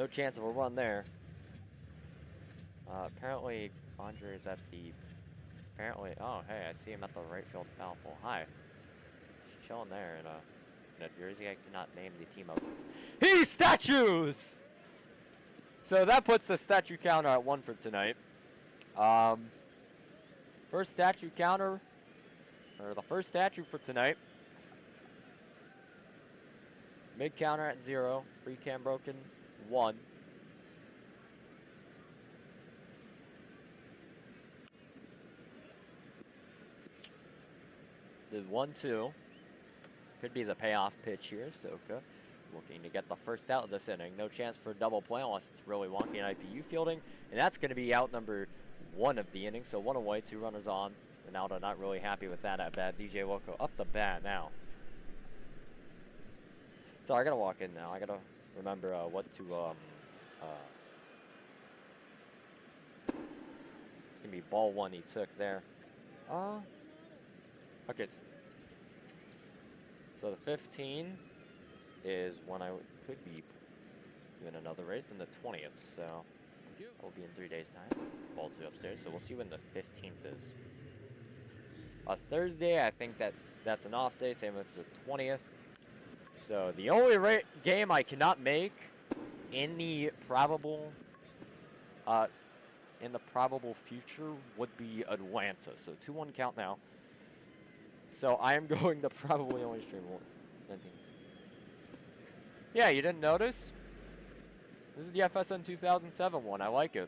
Speaker 1: chance of a run there. Apparently, Andre is at the... oh, hey, I see him at the right field foul pole. Hi. Chilling there in a jersey I cannot name the team of. He statues! So that puts the statue counter at 1 for tonight. First statue counter, or the first statue for tonight. Mid counter at 0. Free cam broken 1. The 1-2. Could be the payoff pitch here. Soka looking to get the first out of this inning. No chance for a double play unless it's really wonky in IPU fielding. And that's going to be out number 1 of the inning. So 1 away, 2 runners on. Ronaldo not really happy with that at bat. DJ Woko up the bat now. So I gotta walk in now. I gotta remember what to it's gonna be ball 1 he took there. Okay. So the 15 is when I could be doing another race, then the 20th. So that will be in 3 days' time. Ball 2 upstairs. So we'll see when the 15th is. A Thursday. I think that's an off day. Same with the 20th. So the only game I cannot make in the probable future would be Atlanta. So 2-1 count now. So I am going to probably only stream 1. Yeah, you didn't notice? This is the FSN 2007 one. I like it.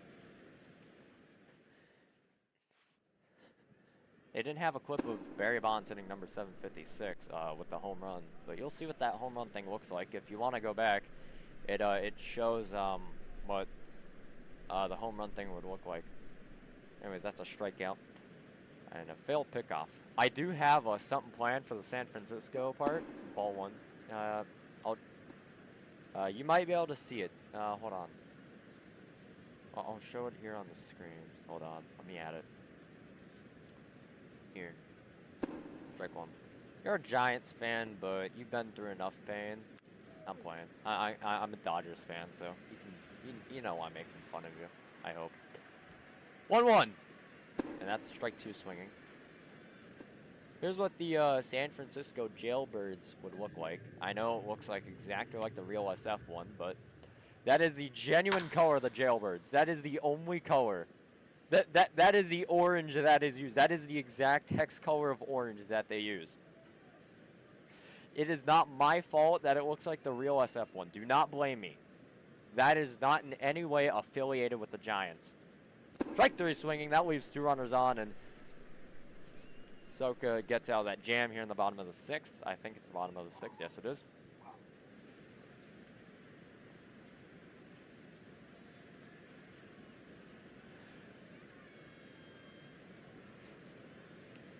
Speaker 1: They didn't have a clip of Barry Bonds hitting number 756 with the home run, but you'll see what that home run thing looks like. If you want to go back, it shows what the home run thing would look like. Anyways, that's a strikeout and a failed pickoff. I do have something planned for the San Francisco part, ball 1. You might be able to see it. Hold on. I'll show it here on the screen. Hold on. Let me add it. Here. Strike 1. You're a Giants fan, but you've been through enough pain. I'm playing. I'm a Dodgers fan, so you know I'm making fun of you. I hope. 1-1. And that's strike 2 swinging. Here's what the San Francisco Jailbirds would look like. I know it looks like exactly like the real SF one, but that is the genuine color of the Jailbirds. That is the only color. That is the orange that is used. That is the exact hex color of orange that they use. It is not my fault that it looks like the real SF one. Do not blame me. That is not in any way affiliated with the Giants. Strike 3 swinging. That leaves 2 runners on, and Soka gets out of that jam here in the bottom of the 6th. I think it's the bottom of the 6th. Yes, it is.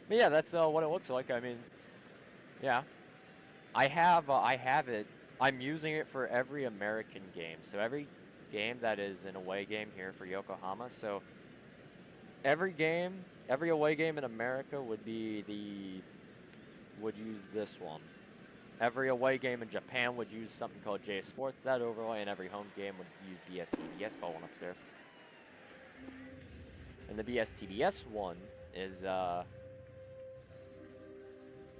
Speaker 1: But yeah, that's what it looks like. I mean, yeah. I have it. I'm using it for every American game. So every game that is an away game here for Yokohama. So every away game in America would use this one. Every away game in Japan would use something called J Sports, that overlay, and every home game would use BSTBS. Ball 1 upstairs. And the BSTBS one is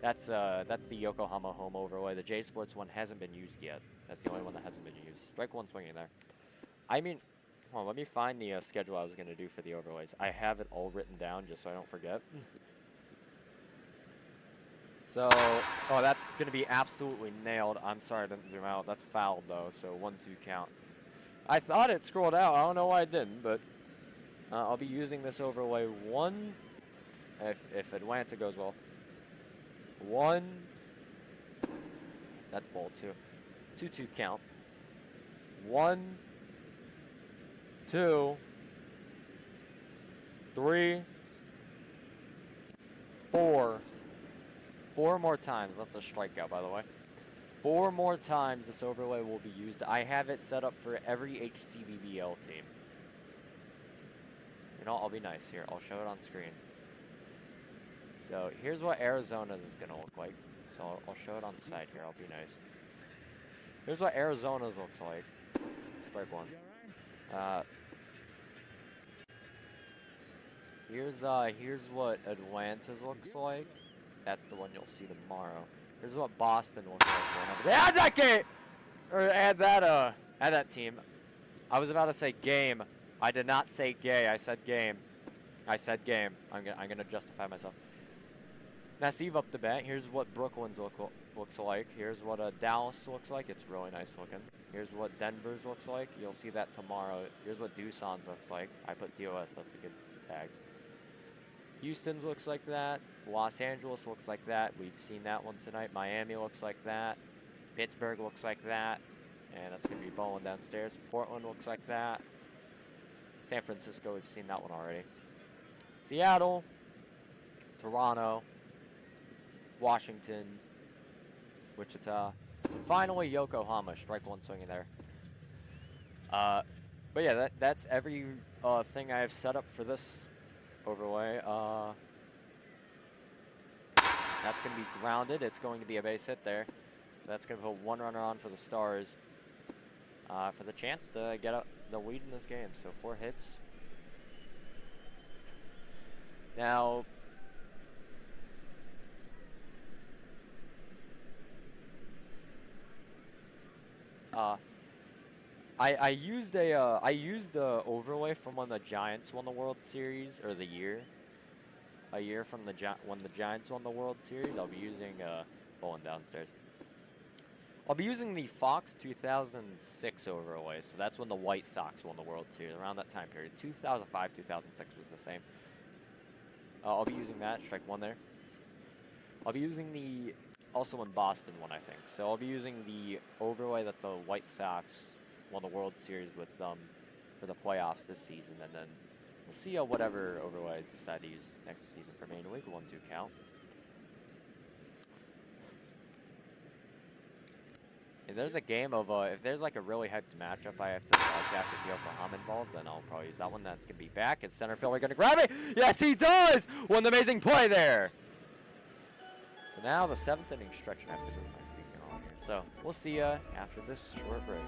Speaker 1: That's the Yokohama home overlay. The J Sports one hasn't been used yet. That's the only one that hasn't been used. Strike one swinging there. I mean, hold on, let me find the schedule I was going to do for the overlays. I have it all written down just so I don't forget. So, oh, that's going to be absolutely nailed. I'm sorry I didn't zoom out. That's fouled, though, so 1-2 count. I thought it scrolled out. I don't know why it didn't, but I'll be using this overlay 1, if Atlanta goes well. 1, that's ball 2. 2-2 count. 1, 2, 3, 4. 4 more times. That's a strikeout, by the way. 4 more times this overlay will be used. I have it set up for every HCBBL team. You know, I'll be nice here. I'll show it on screen. So here's what Arizona's is going to look like. So I'll show it on the side here. I'll be nice. Here's what Arizona's looks like. Strike one. Here's what Atlanta's looks like. That's the one you'll see tomorrow. Here's what Boston looks like. Add that game, or add that team. I was about to say game. I did not say gay. I said game. I said game. I'm gonna justify myself. Massive up the bat. Here's what Brooklyn's looks like. Here's what Dallas looks like. It's really nice looking. Here's what Denver's looks like. You'll see that tomorrow. Here's what Doosan's looks like. I put DOS. That's a good tag. Houston's looks like that. Los Angeles looks like that. We've seen that one tonight. Miami looks like that. Pittsburgh looks like that. And that's going to be bowling downstairs. Portland looks like that. San Francisco, we've seen that one already. Seattle. Toronto. Washington. Wichita. And finally, Yokohama. Strike one swinging there. But yeah, that's every thing I have set up for this overlay. That's going to be grounded. It's going to be a base hit there. So that's going to put one runner on for the Stars for the chance to get the lead in this game. So 4 hits. Now, I used the overlay from when the Giants won the World Series, or the year. A year from when the Giants won the World Series. I'll be using bowling downstairs. I'll be using the Fox 2006 overlay. So that's when the White Sox won the World Series, around that time period. 2005, 2006 was the same. I'll be using that. Strike one there. I'll be using the also in Boston one, I think. So I'll be using the overlay that the White Sox won the World Series with for the playoffs this season, and then we'll see whatever overlay I decide to use next season for main league. 1-2 count. If there's a game of if there's like a really hyped matchup I have to broadcast with Yokohama involved, then I'll probably use that one. That's gonna be back. Is center fielder gonna grab it? Yes, he does! What an amazing play there! So now the 7th inning stretch, and I have to move my freaking on here. So we'll see ya after this short break.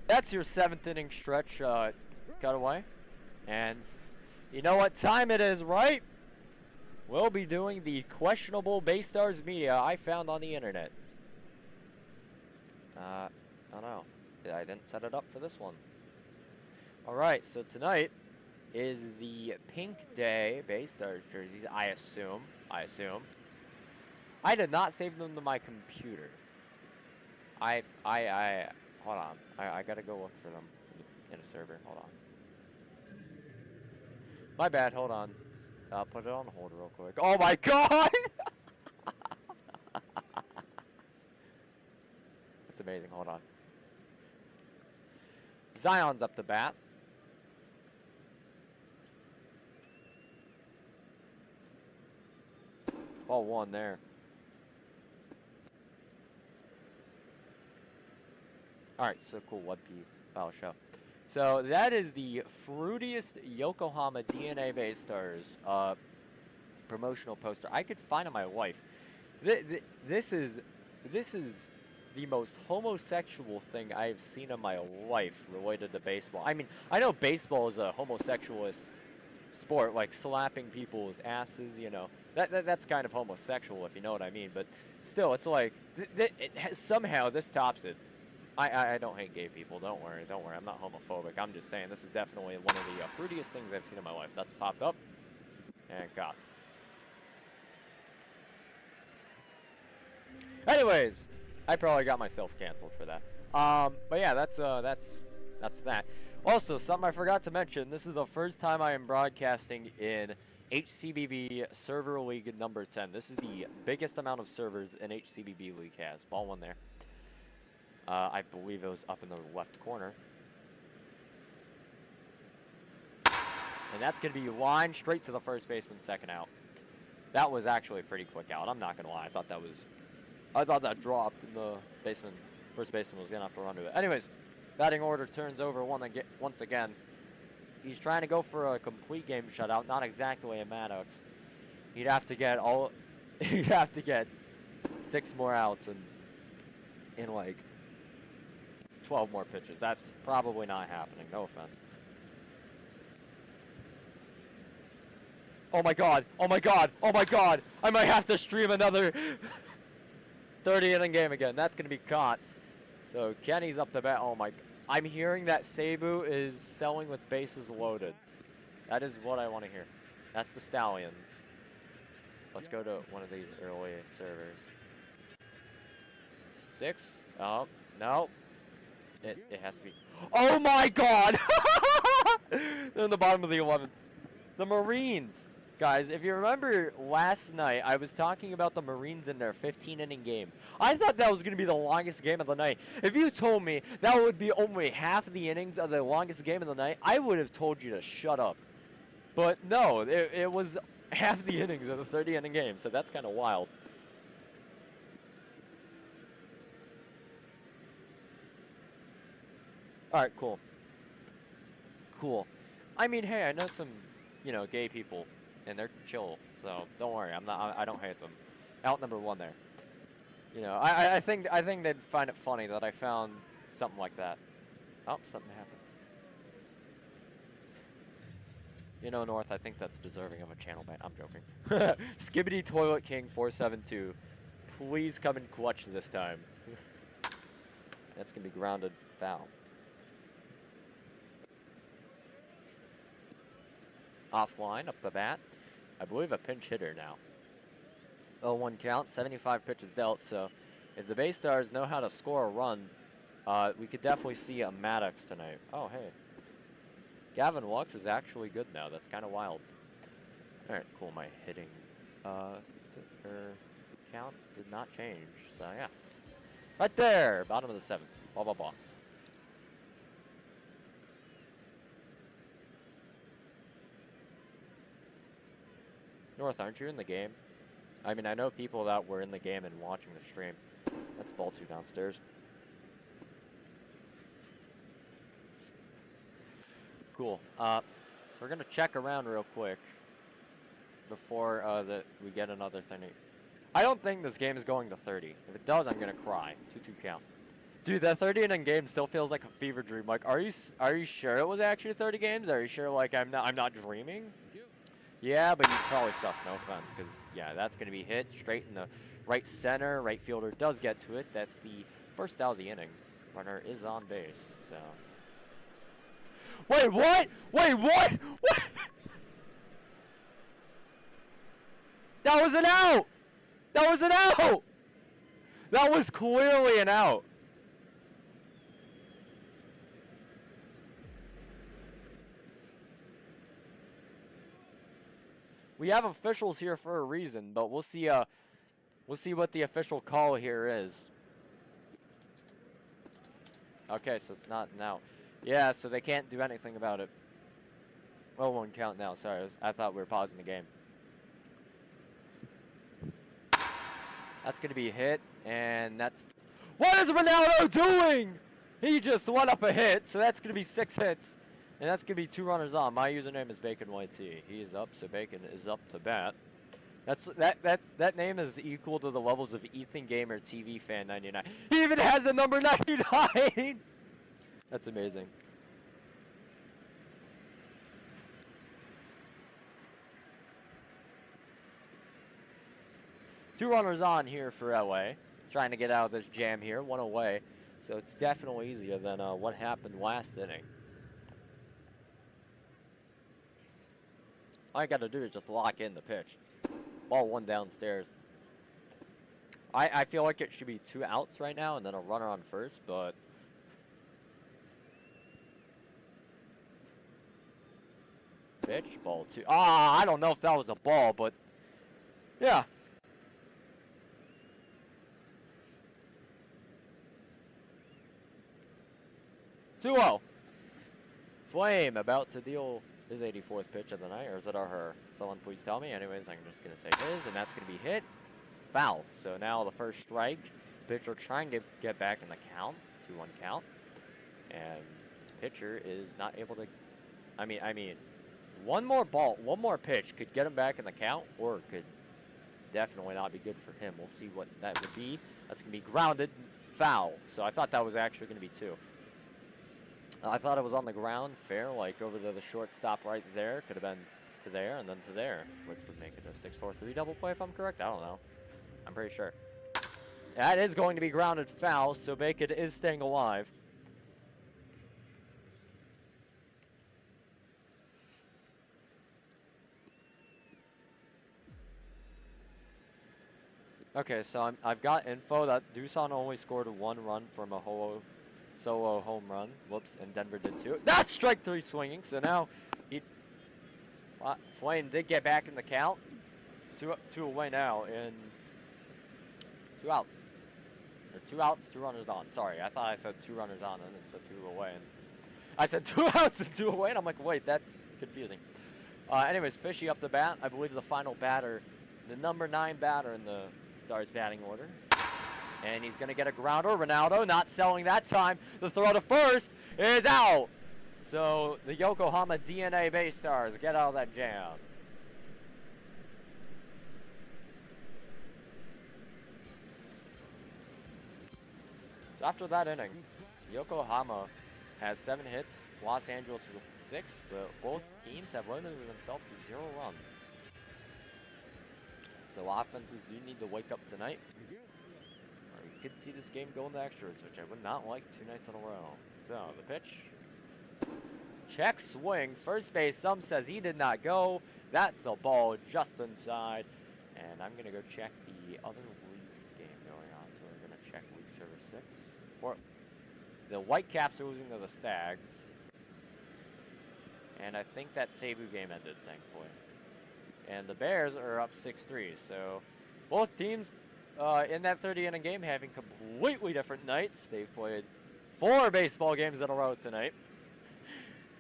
Speaker 1: That's your 7th inning stretch cutaway. And you know what time it is, right? We'll be doing the questionable Baystars media I found on the internet. I don't know. I didn't set it up for this one. Alright, so tonight is the Pink Day Baystars jerseys, I assume. I did not save them to my computer. Hold on. I gotta go look for them in a server. Hold on. My bad. Hold on. Put it on hold real quick. Oh my god! That's amazing. Hold on. Zion's up the bat. Ball one there. All right, so cool. 1P battle show. So that is the fruitiest Yokohama DNA Baystars promotional poster I could find on my life. This is the most homosexual thing I've seen in my life related to baseball. I mean, I know baseball is a homosexualist sport, like slapping people's asses, you know. That's kind of homosexual, if you know what I mean. But still, it's like somehow this tops it. I don't hate gay people. Don't worry. I'm not homophobic. I'm just saying this is definitely one of the fruitiest things I've seen in my life. That's popped up and caught. Anyways, I probably got myself canceled for that. But yeah, that's that. Also, something I forgot to mention. This is the first time I am broadcasting in HCBB Server League number 10. This is the biggest amount of servers an HCBB league has. Ball one there. I believe it was up in the left corner. And that's going to be lined straight to the first baseman, second out. That was actually a pretty quick out. I'm not going to lie. I thought that dropped and the first baseman was going to have to run to it. Anyways, batting order turns over once again. He's trying to go for a complete game shutout, not exactly a Maddox. He'd have to get 6 more outs in like 12 more pitches. That's probably not happening. No offense. Oh my god. Oh my god. Oh my god. I might have to stream another 30-inning game again. That's going to be caught. So Kenny's up the bat. Oh my. I'm hearing that Cebu is selling with bases loaded. That is what I want to hear. That's the Stallions. Let's go to one of these early servers. 6. Oh, no. It has to be. Oh my god! They're in the bottom of the 11th. The Marines. Guys, if you remember last night, I was talking about the Marines in their 15-inning game. I thought that was going to be the longest game of the night. If you told me that would be only half the innings of the longest game of the night, I would have told you to shut up. But no, it was half the innings of the 30-inning game, so that's kind of wild. All right, cool. Cool. I mean, hey, I know some, gay people, and they're chill, so don't worry. I don't hate them. Out number 1 there. I think they'd find it funny that I found something like that. Oh, something happened. North, I think that's deserving of a channel ban. I'm joking. Skibbity Toilet King 472. Please come and clutch this time. That's going to be grounded foul. Offline, up the bat. I believe a pinch hitter now. 0-1 count, 75 pitches dealt, so if the Baystars know how to score a run, we could definitely see a Maddox tonight. Oh, hey. Gavin Lux is actually good now. That's kind of wild. All right, cool. My hitting count did not change, so yeah. Right there, bottom of the 7th. Blah, blah, blah. North, aren't you in the game? I mean, I know people that were in the game and watching the stream. That's ball 2 downstairs. Cool. So we're going to check around real quick before we get another 30. I don't think this game is going to 30. If it does, I'm going to cry. 2-2 count. Dude, that 30-inning game still feels like a fever dream. Like, are you sure it was actually 30 games? Are you sure, like, I'm not dreaming? Yeah, but you probably suck, no offense, because, yeah, that's going to be hit straight in the right center. Right fielder does get to it. That's the first out of the inning. Runner is on base, so. Wait, what? Wait, what? What? That was an out! That was an out! That was clearly an out. We have officials here for a reason, but we'll see what the official call here is. Okay, so it's not now. Yeah, so they can't do anything about it. Oh, 1 count now. Sorry, I thought we were pausing the game. That's going to be hit, and that's... What is Ronaldo doing? He just let up a hit, so that's going to be 6 hits. And that's going to be 2 runners on. My username is BaconYT. He is up, so Bacon is up to bat. That name is equal to the levels of Ethan Gamer TV Fan 99. He even has a number 99! That's amazing. Two runners on here for LA. Trying to get out of this jam here. 1 away. So it's definitely easier than what happened last inning. All I got to do is just lock in the pitch. Ball 1 downstairs. I feel like it should be 2 outs right now and then a runner on first, but... Pitch, ball 2. Ah, I don't know if that was a ball, but... Yeah. (2-0). Flame about to deal his 84th pitch of the night, or is it her? Someone please tell me. Anyways, I'm just going to say his, and that's going to be hit. Foul. So now the first strike. Pitcher trying to get back in the count. 2-1 count. And pitcher is not able to... I mean, one more pitch could get him back in the count, or it could definitely not be good for him. We'll see what that would be. That's going to be grounded. Foul. So I thought that was actually going to be 2. I thought it was on the ground, fair, like over to the shortstop right there. Could have been to there and then to there, which would make it a 6-4-3 double play if I'm correct. I don't know. I'm pretty sure. That is going to be grounded foul, so Bacon is staying alive. Okay, so I've got info that Doosan only scored 1 run from a solo home run. Whoops, and Denver did 2. That's strike 3 swinging, so now Flame did get back in the count. 2 away now, and 2 outs. Or 2 outs, 2 runners on. Sorry, I thought I said 2 runners on, and then said 2 away. And I said 2 outs and 2 away, and I'm like, wait, that's confusing. Anyways, Fishy up the bat. I believe the final batter, the number 9 batter in the Stars batting order. And he's going to get a grounder. Ronaldo not selling that time. The throw to first is out. So the Yokohama DNA Baystars get out of that jam. So after that inning, Yokohama has 7 hits. Los Angeles with 6. But both teams have limited themselves to 0 runs. So offenses do need to wake up tonight. Could see this game go into extras, which I would not like 2 nights in a row. So the pitch, check swing, first base. Some says he did not go. That's a ball just inside, and I'm gonna go check the other league game going on. So we're gonna check League Server 6. Or the Whitecaps are losing to the Stags, and I think that Cebu game ended, thankfully. And the Bears are up 6-3. So both teams. In that 30-inning game, having completely different nights. They've played 4 baseball games in a row tonight.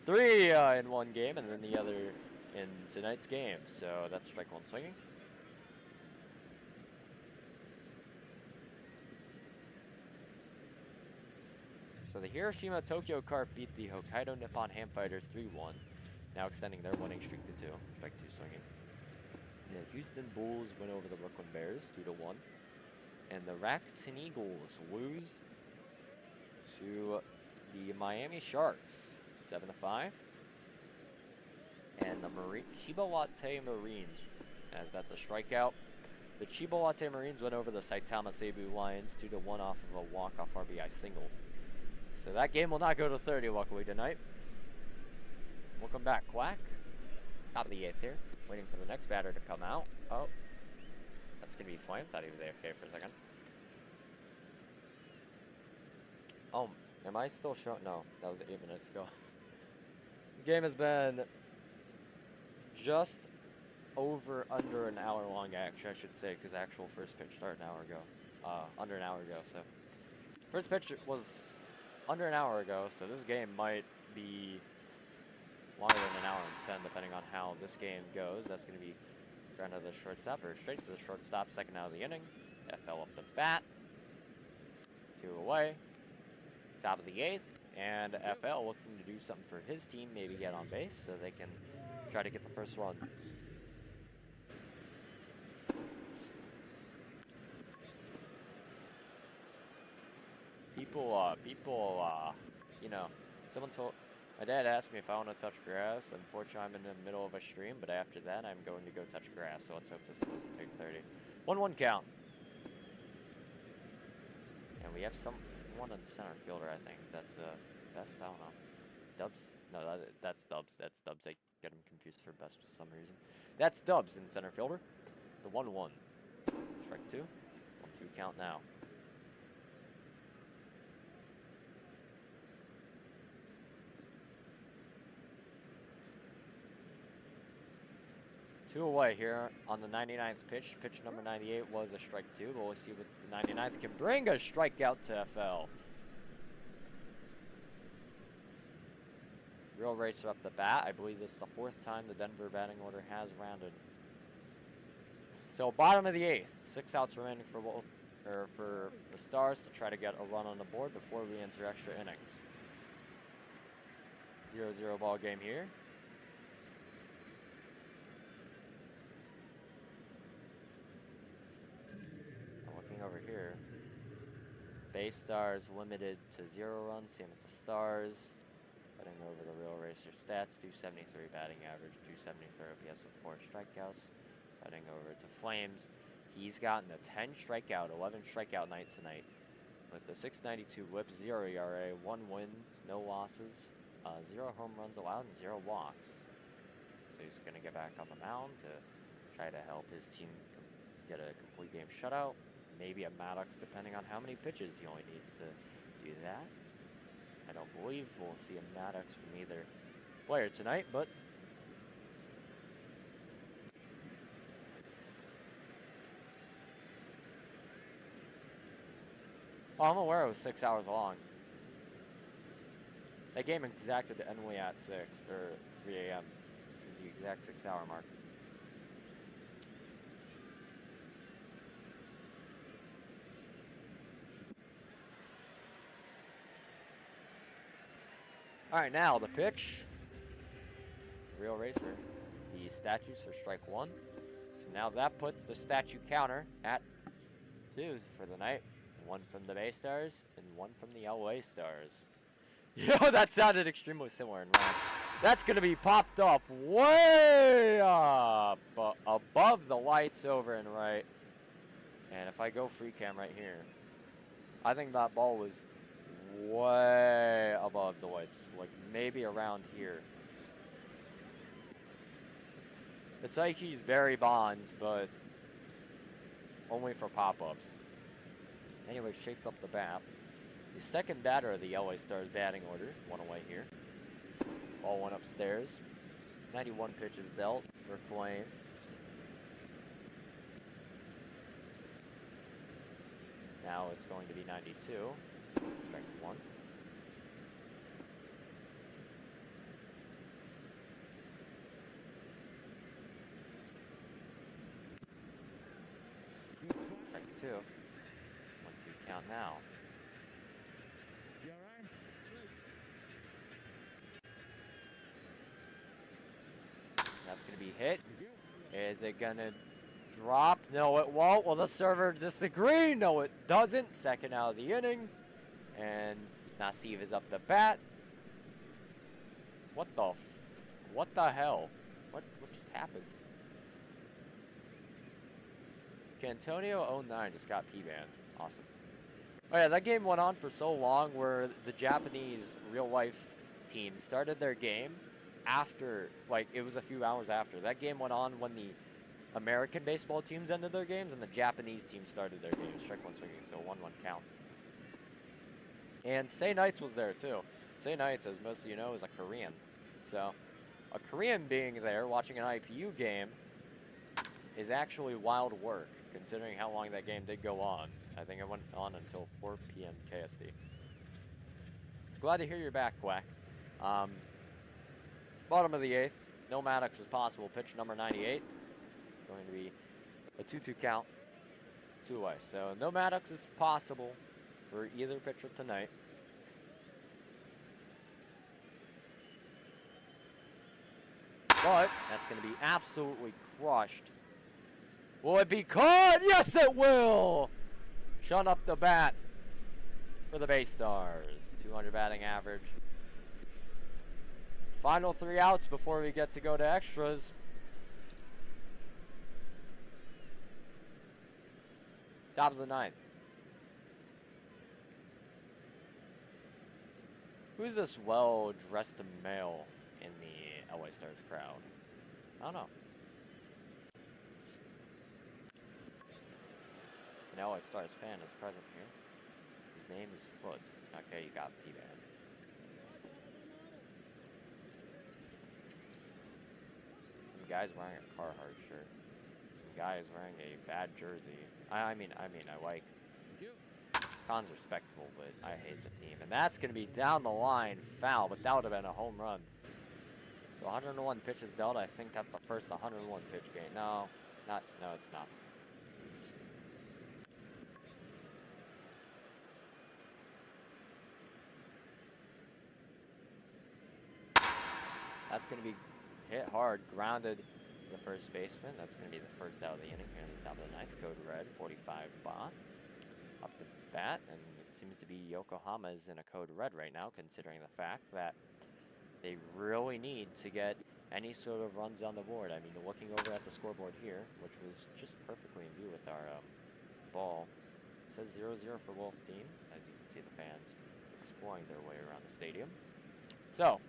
Speaker 1: 3 in one game, and then the other in tonight's game. So that's strike 1 swinging. So the Hiroshima Tokyo Carp beat the Hokkaido Nippon Ham Fighters 3-1, now extending their winning streak to 2. Strike 2 swinging. The Houston Bulls win over the Brooklyn Bears 2-1. And the Rakuten Eagles lose to the Miami Sharks 7-5. And the Chibawate Marines, as that's a strikeout. The Chibawate Marines went over the Saitama Seibu Lions 2-1 off of a walk-off RBI single. So that game will not go to 30, luckily, tonight. Welcome back, Quack. Top of the 8th here. Waiting for the next batter to come out. Oh. That's going to be Flame. Thought he was AFK for a second. Oh, am I still showing? No, that was 8 minutes ago. This game has been just under an hour long, actually, I should say, because the actual first pitch started an hour ago. Under an hour ago, so. First pitch was under an hour ago, so this game might be longer than an hour and 10, depending on how this game goes. That's going to be Ground to the shortstop, or straight to the shortstop, second out of the inning. FL up the bat. 2 away. Top of the 8th, and FL looking to do something for his team, maybe get on base so they can try to get the first run. People, you know, someone told, my dad asked me if I want to touch grass. Unfortunately, I'm in the middle of a stream, but after that, I'm going to go touch grass, so let's hope this doesn't take 30. 1-1 count. And we have someone in center fielder, I think. That's Best, I don't know. Dubs? No, that's Dubs. That's Dubs. I get him confused for Best for some reason. That's Dubs in center fielder. The 1-1. Strike 2. 1-2 count now. Two away here on the 99th pitch. Pitch number 98 was a strike 2, but we'll see what the 99th can bring. A strikeout to FL. Real racer up the bat. I believe this is the 4th time the Denver batting order has rounded. So bottom of the 8th. 6 outs remaining for both, or for the Stars to try to get a run on the board before we enter extra innings. 0-0 ball game here. Over here, Baystars limited to 0 runs, same with the Stars. Heading over the Real Racer stats, 273 batting average, 273 OPS with 4 strikeouts. Heading over to Flames, he's gotten a 10 strikeout, 11 strikeout night tonight with a 692 whip, 0 ERA, 1 win, no losses, 0 home runs allowed, and 0 walks. So he's going to get back on the mound to try to help his team get a complete game shutout. Maybe a Maddox, depending on how many pitches he only needs to do that. I don't believe we'll see a Maddox from either player tonight, but I'm aware it was 6 hours long. That game exacted to end at 6 or 3 a.m., which is the exact 6-hour mark. All right, now the pitch. Real Racer, the statues for strike 1. So now that puts the statue counter at 2 for the night. 1 from the Baystars and 1 from the LA Stars. Yo, that sounded extremely similar in rhyme. That's going to be popped up way up above the lights over and right. And if I go free cam right here, I think that ball was way above the lights, like maybe around here. It's like he's Barry Bonds, but only for pop-ups. Anyway, shakes up the bat. The second batter of the LA Stars batting order, 1 away here. Ball went upstairs. 91 pitches dealt for Flame. Now it's going to be 92. Strike 1. Strike 2. 1-2 count now. That's going to be hit. Is it going to drop? No, it won't. Will the server disagree? No, it doesn't. Second out of the inning. And Nassif is up the bat. What the hell? What just happened? Cantonio 09 just got P-banned. Awesome. Oh yeah, that game went on for so long where the Japanese real-life team started their game after, like, it was a few hours after. That game went on when the American baseball teams ended their games and the Japanese team started their games. Strike 1 swinging, so 1-1 count. And Say Knights was there too. Say Knights, as most of you know, is a Korean. So a Korean being there watching an IPU game is actually wild work, considering how long that game did go on. I think it went on until 4 p.m. KST. Glad to hear you're back, Quack. Bottom of the 8th. No Maddox is possible. Pitch number 98. going to be a 2-2 count, 2 away. So no Maddox is possible for either pitcher tonight. But that's going to be absolutely crushed. Will it be caught? Yes, it will! Shun up the bat for the Baystars. 200 batting average. Final 3 outs before we get to go to extras. Top of the 9th. Who's this well-dressed male in the LA Stars crowd? I don't know. An LA Stars fan is present here. His name is Foot. Okay, you got P-Band. Some guys wearing a Carhartt shirt. Some guys wearing a bad jersey. I mean, I like. Con's respectable, but I hate the team. And that's going to be down the line, foul, but that would have been a home run. So 101 pitches dealt. I think that's the first 101 pitch game. No, it's not. That's going to be hit hard, grounded the first baseman. That's going to be the first out of the inning here in the top of the 9th. Code red, 45 Ba. Up the bat, and it seems to be Yokohama's in a code red right now, considering the fact that they really need to get any sort of runs on the board. I mean, looking over at the scoreboard here, which was just perfectly in view with our ball, it says 0-0 for both teams, as you can see the fans exploring their way around the stadium. So,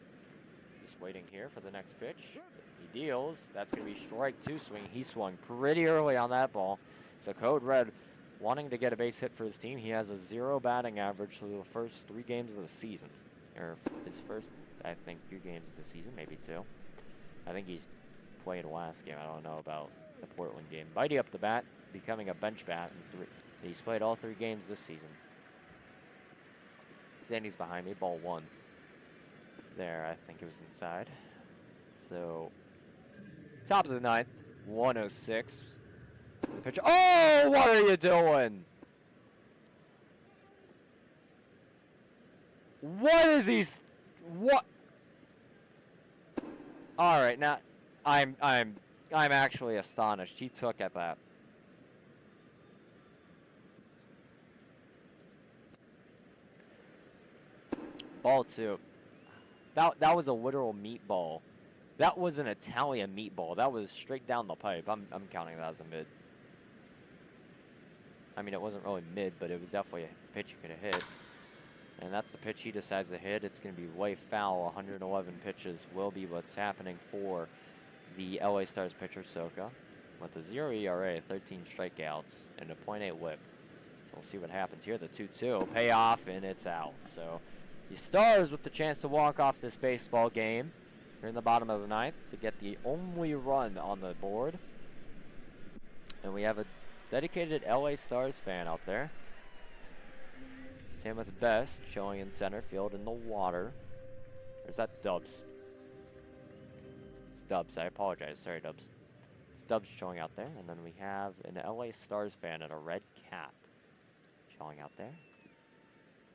Speaker 1: just waiting here for the next pitch. He deals. That's going to be strike 2 swing. He swung pretty early on that ball. So code red wanting to get a base hit for his team. He has a 0 batting average through the first 3 games of the season. Or his first, I think, few games of the season, maybe 2. I think he's played last game. I don't know about the Portland game. Mighty up the bat, becoming a bench bat. He's played all 3 games this season. Zandy's behind me, ball 1. There, I think it was inside. So, top of the 9th, 106. The pitcher. Oh, what are you doing? What is he? What? All right, now I'm actually astonished. He took at that. Ball 2. That was a literal meatball. That was an Italian meatball. That was straight down the pipe. I'm counting that as a mid. I mean, it wasn't really mid, but it was definitely a pitch you could have hit. And that's the pitch he decides to hit. It's going to be way foul. 111 pitches will be what's happening for the LA Stars pitcher, Soka. With a 0 ERA, 13 strikeouts, and a .8 whip. So we'll see what happens here. The 2-2 payoff, and it's out. So the Stars with the chance to walk off this baseball game here in the bottom of the 9th to get the only run on the board. And we have a dedicated LA Stars fan out there. Same with Best, showing in center field in the water. There's that Dubs. It's Dubs, I apologize. Sorry, Dubs. It's Dubs showing out there. And then we have an LA Stars fan in a red cap showing out there.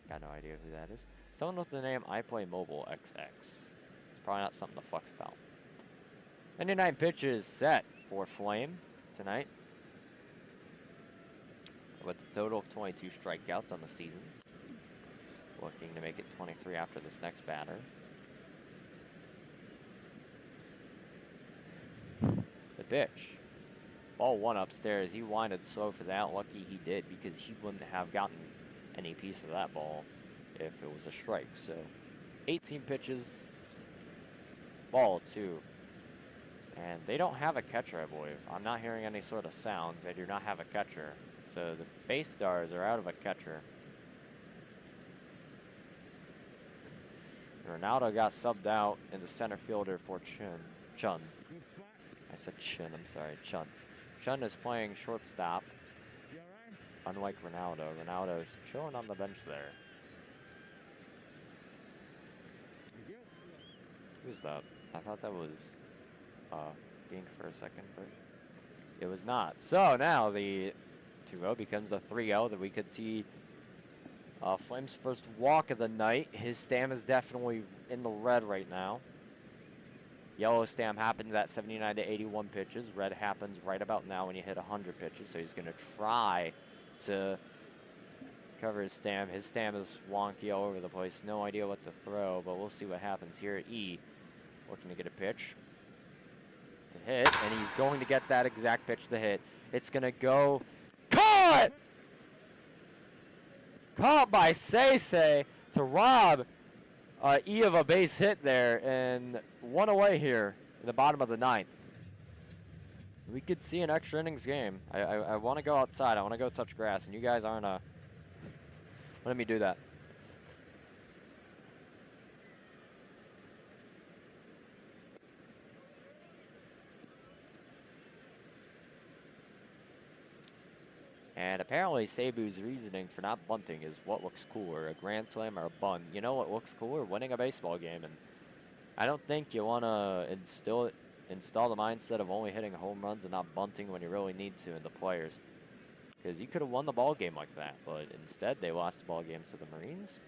Speaker 1: Got no idea who that is. Someone with the name I Play Mobile XX. It's probably not something to flex about. 99 pitches set for Flame tonight, with a total of 22 strikeouts on the season. Looking to make it 23 after this next batter. The pitch. Ball 1 upstairs. He winded slow for that. Lucky he did, because he wouldn't have gotten any piece of that ball if it was a strike. So 18 pitches. Ball 2. And they don't have a catcher, I believe. I'm not hearing any sort of sounds. They do not have a catcher. So the Baystars are out of a catcher. Ronaldo got subbed out in the center fielder for Chun. I said Chin, I'm sorry, Chun. Chun is playing shortstop. Unlike Ronaldo. Ronaldo's chilling on the bench there. Who's that? I thought that was Gink for a second, but It was not. So now the 2-0 becomes a 3-0 that we could see Flame's first walk of the night. His stam is definitely in the red right now. Yellow stam happens at 79 to 81 pitches. Red happens right about now when you hit 100 pitches. So he's going to try to cover his stam. His stam is wonky all over the place. No idea what to throw, but we'll see what happens here at E. Looking to get a pitch to hit, and he's going to get that exact pitch to hit. It's going to go. Caught! Caught by Say to rob E of a base hit there, and one away here in the bottom of the 9th. We could see an extra innings game. I want to go outside. I want to go touch grass, and you guys aren't let me do that. And apparently Sabu's reasoning for not bunting is what looks cooler, a grand slam or a bunt. You know what looks cooler? Winning a baseball game. And I don't think you want to install the mindset of only hitting home runs and not bunting when you really need to in the players. Because you could have won the ball game like that, but instead they lost the ball games to the Marines.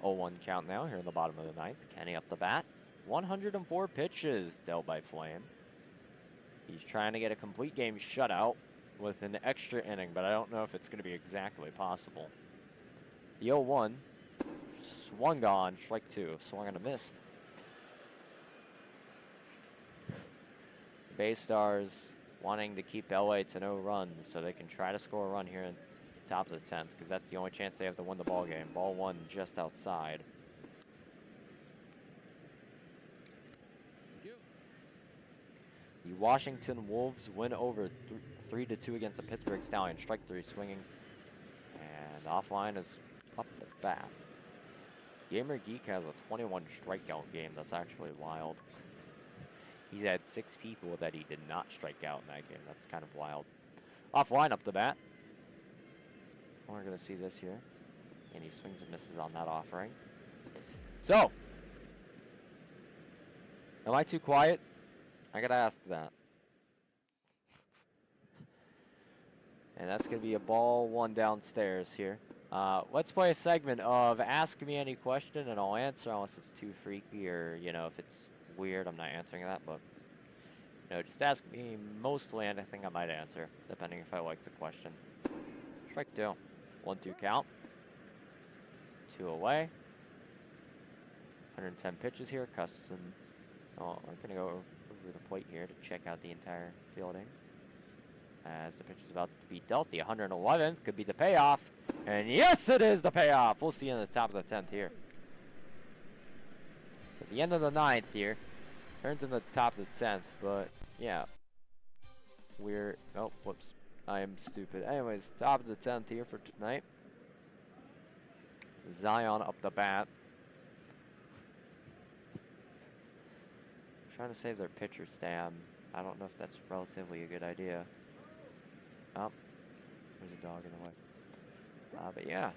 Speaker 1: 0-1 count now here in the bottom of the 9th. Kenny up the bat. 104 pitches dealt by Flame. He's trying to get a complete game shutout with an extra inning, but I don't know if it's going to be exactly possible. The 0-1 swung on, strike 2, swung on a missed. Baystars wanting to keep LA to no runs so they can try to score a run here in the top of the 10th, because that's the only chance they have to win the ball game. Ball 1 just outside. The Washington Wolves win over 3-2 against the Pittsburgh Stallions. Strike 3 swinging. And offline is up the bat. Gamer Geek has a 21 strikeout game. That's actually wild. He's had 6 people that he did not strike out in that game. That's kind of wild. Offline up the bat. We're going to see this here. And he swings and misses on that offering. So, am I too quiet? I gotta ask that. And that's gonna be a ball 1 downstairs here. Let's play a segment of Ask Me Any Question and I'll answer unless it's too freaky or, you know, if it's weird, I'm not answering that, but, you know, just ask me mostly anything I might answer, depending if I like the question. Strike 2. 1-2 count. 2 away. 110 pitches here, custom. Oh, we're gonna go over the plate here to check out the entire fielding. As the pitch is about to be dealt, the 111th could be the payoff. And yes, it is the payoff. We'll see in the top of the 10th here. At the end of the 9th here. Turns in the top of the 10th, but yeah. We're, oh, whoops. I am stupid. Anyways, top of the 10th here for tonight. Zion up the bat. Trying to save their pitcher stam. I don't know if that's relatively a good idea. Oh, there's a dog in the way. But yeah.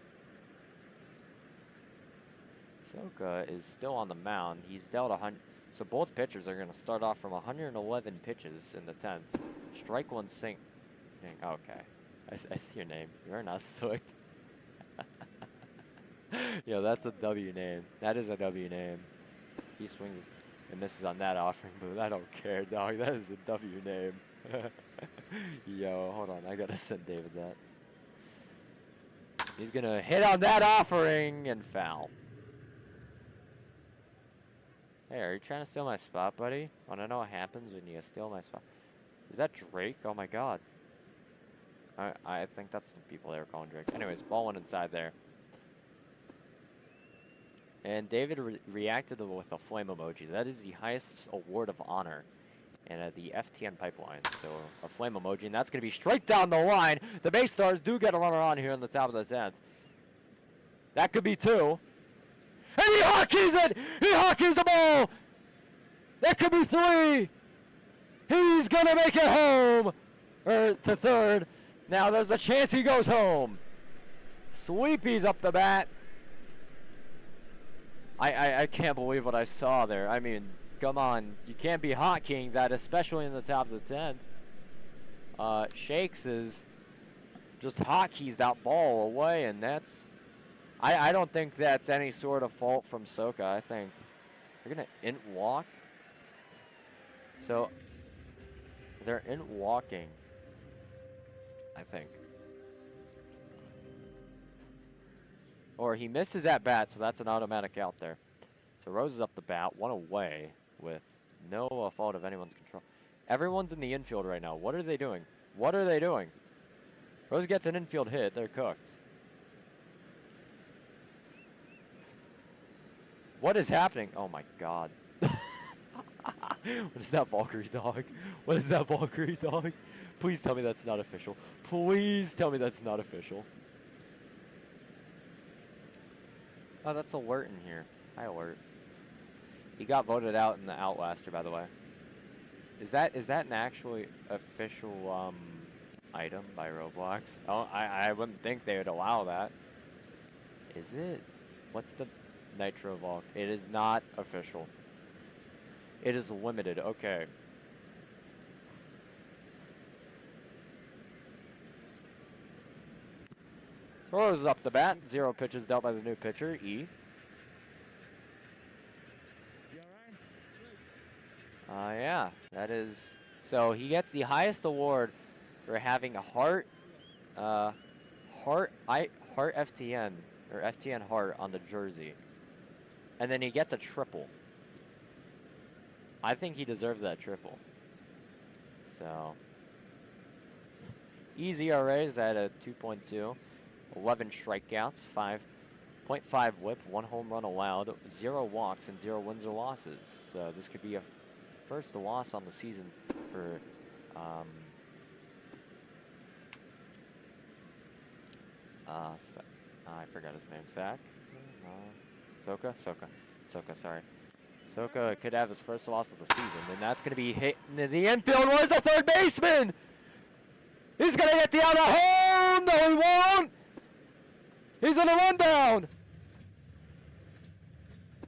Speaker 1: Soka is still on the mound. He's dealt 100. So both pitchers are going to start off from 111 pitches in the 10th. Strike 1 sink. Okay. I see your name. You're not slick. Yo, that's a W name. That is a W name. He swings and misses on that offering, but I don't care, dog. That is a W name. Yo, hold on. I gotta send David that. He's gonna hit on that offering and foul. Hey, are you trying to steal my spot, buddy? I don't know what happens when you steal my spot. Is that Drake? Oh my god. I think that's the people they were calling Drake. Anyways, ball 1 inside there. And David reacted with a flame emoji. That is the highest award of honor in the FTN pipeline. So a flame emoji, and that's going to be straight down the line. The Baystars do get a runner on here in the top of the 10th. That could be 2. And he hockeys it! He hockeys the ball! That could be 3! He's going to make it home! Or to 3rd. Now there's a chance he goes home. Sweepies up the bat. I can't believe what I saw there. I mean, come on. You can't be hotkeying that, especially in the top of the 10th. Shakes is just hotkeys that ball away, and that's... I don't think that's any sort of fault from Soka. I think they're going to int walk. So they're int walking, I think. Or he missed his at bat, so that's an automatic out there. So Rose is up the bat, one away with no fault of anyone's control. Everyone's in the infield right now. What are they doing? What are they doing? Rose gets an infield hit. They're cooked. What is happening? Oh my God. What is that, Valkyrie dog? What is that, Valkyrie dog? Please tell me that's not official. Please tell me that's not official. Oh, that's Alert in here. Hi, Alert. He got voted out in the Outlaster, by the way. Is that an actually official item by Roblox? Oh, I wouldn't think they would allow that. Is it? What's the Nitro Valk? It is not official. It is limited. Okay. Throws up the bat. 0 pitches dealt by the new pitcher, E. Yeah, that is. So he gets the highest award for having a heart FTN or FTN heart on the jersey, and then he gets a triple. I think he deserves that triple. So easy ERA is at a 2.2, 11 strikeouts, 5.5 whip, 1 home run allowed, 0 walks, and 0 wins or losses. So this could be a first loss on the season for I forgot his name. Zach? Soka, sorry. Soka could have his first loss of the season, and that's going to be hit into the infield. Where's the third baseman? He's going to get the out of home. No, he won't. He's in a rundown.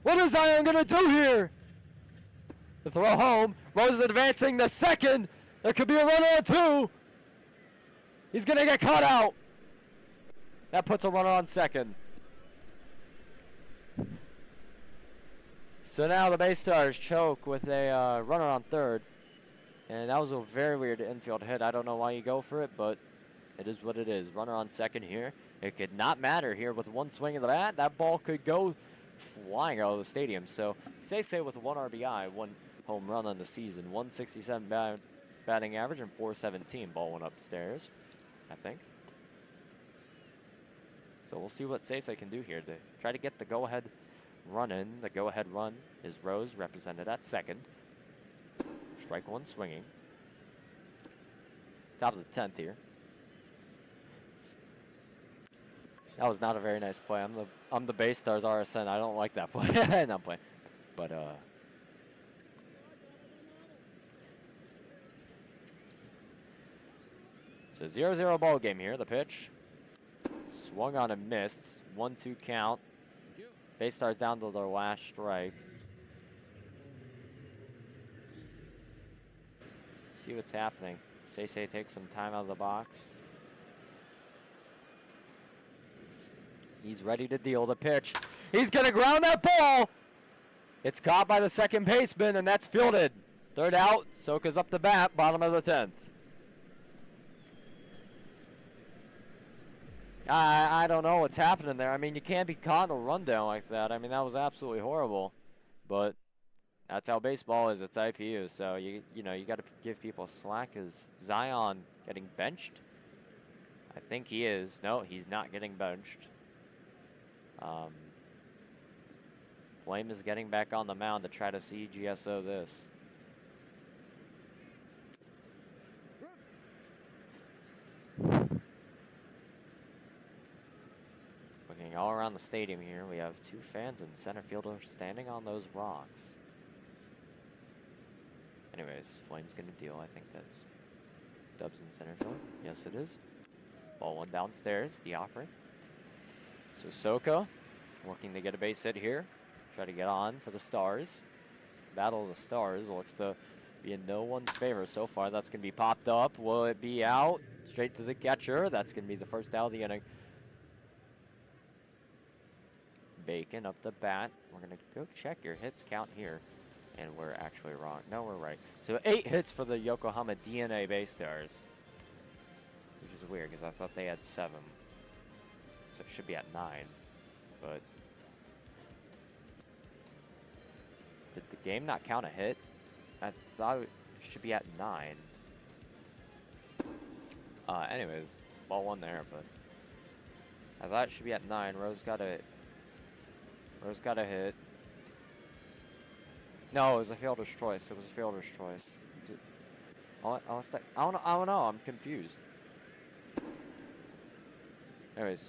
Speaker 1: What is Zion going to do here? The throw home. Rose is advancing to second. There could be a runner or 2. He's going to get caught out. That puts a runner on second. So now the Baystars choke with a runner on third. And that was a very weird infield hit. I don't know why you go for it, but it is what it is. Runner on second here. It could not matter here with 1 swing of the bat. That ball could go flying out of the stadium. So Say with 1 RBI, 1 home run on the season. 167 batting average and 417. Ball went upstairs, I think. So we'll see what Say can do here to try to get the go-ahead run in. The go-ahead run is Rose, represented at second. Strike 1 swinging. Top of the 10th here. That was not a very nice play. I'm the Baystars RSN. I don't like that play. Not play. But so 0-0 ball game here. The pitch. Swung on and missed. 1-2 count. Baystars down to their last strike. See what's happening. Say takes some time out of the box. He's ready to deal the pitch. He's going to ground that ball. It's caught by the second baseman, and that's fielded. Third out. Soka's up the bat, bottom of the 10th. I don't know what's happening there. I mean, you can't be caught in a rundown like that. I mean, that was absolutely horrible. But that's how baseball is. It's IPU. So, you know, you got to give people slack. Is Zion getting benched? I think he is. No, he's not getting benched. Flame is getting back on the mound to try to CGSO this. Looking all around the stadium here, we have 2 fans and center fielder standing on those rocks. Anyways, Flame's gonna deal. I think that's Dubs in center field. Yes, it is. Ball 1 downstairs, the offering. So Soka looking to get a base hit here. Try to get on for the Stars. Battle of the Stars looks to be in no one's favor so far. That's going to be popped up. Will it be out? Straight to the catcher. That's going to be the first out of the inning. Bacon up the bat. We're going to go check your hits count here. And we're actually wrong. No, we're right. So 8 hits for the Yokohama DNA Baystars. Which is weird because I thought they had 7. So it should be at 9. But did the game not count a hit? I thought it should be at 9. Anyways, ball 1 there, but I thought it should be at 9. Rose got a hit. No, it was a fielder's choice. It was a fielder's choice. I don't know. I'm confused. Anyways,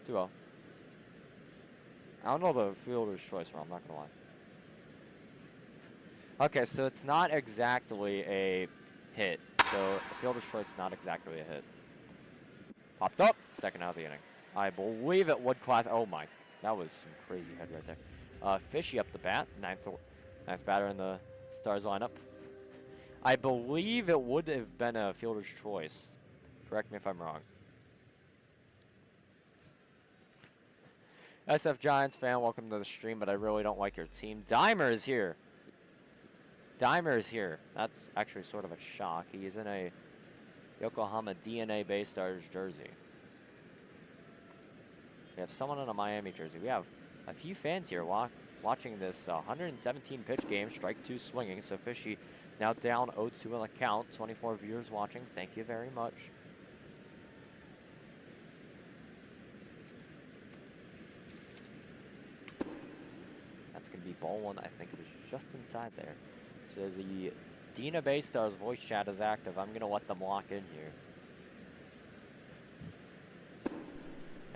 Speaker 1: 2-0. I don't know the fielder's choice, I'm not gonna lie. Okay, so it's not exactly a hit. So the fielder's choice is not exactly a hit. Popped up, second out of the inning. I believe it would class. Oh my, that was some crazy head right there. Fishy up the bat, ninth batter in the Stars lineup. I believe it would have been a fielder's choice. Correct me if I'm wrong. SF Giants fan, welcome to the stream, but I really don't like your team. Dimer is here. Dimer is here. That's actually sort of a shock. He's in a Yokohama DNA Baystars jersey. We have someone in a Miami jersey. We have a few fans here watching this 117 pitch game, strike 2 swinging. So Fishy now down 0-2 on the count. 24 viewers watching. Thank you very much. That's going to be ball 1. I think it was just inside there. So the Dina Baystars voice chat is active. I'm going to let them lock in here.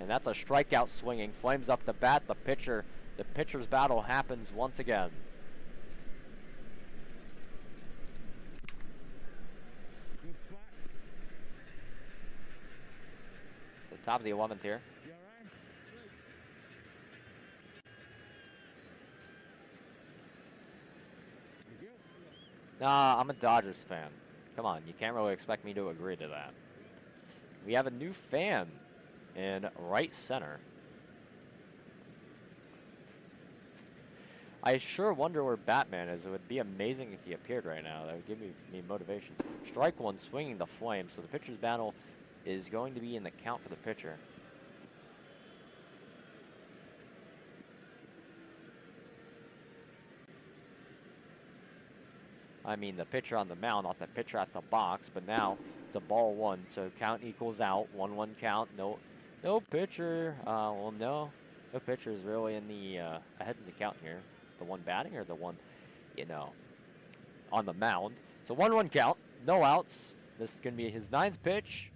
Speaker 1: And that's a strikeout swinging. Flames up the bat. The pitcher's battle happens once again. So top of the 11th here. Nah, I'm a Dodgers fan. Come on, you can't really expect me to agree to that. We have a new fan in right center. I sure wonder where Batman is. It would be amazing if he appeared right now. That would give me motivation. Strike 1, swinging the flame. So the pitcher's battle is going to be in the count for the pitcher. I mean the pitcher on the mound, not the pitcher at the box, but now it's a ball 1, so count equals out. 1-1 count. No pitcher. Well, no pitcher is really in the ahead in the count here. The one batting or the one, on the mound. So 1-1 count. No outs. This is gonna be his 9th pitch.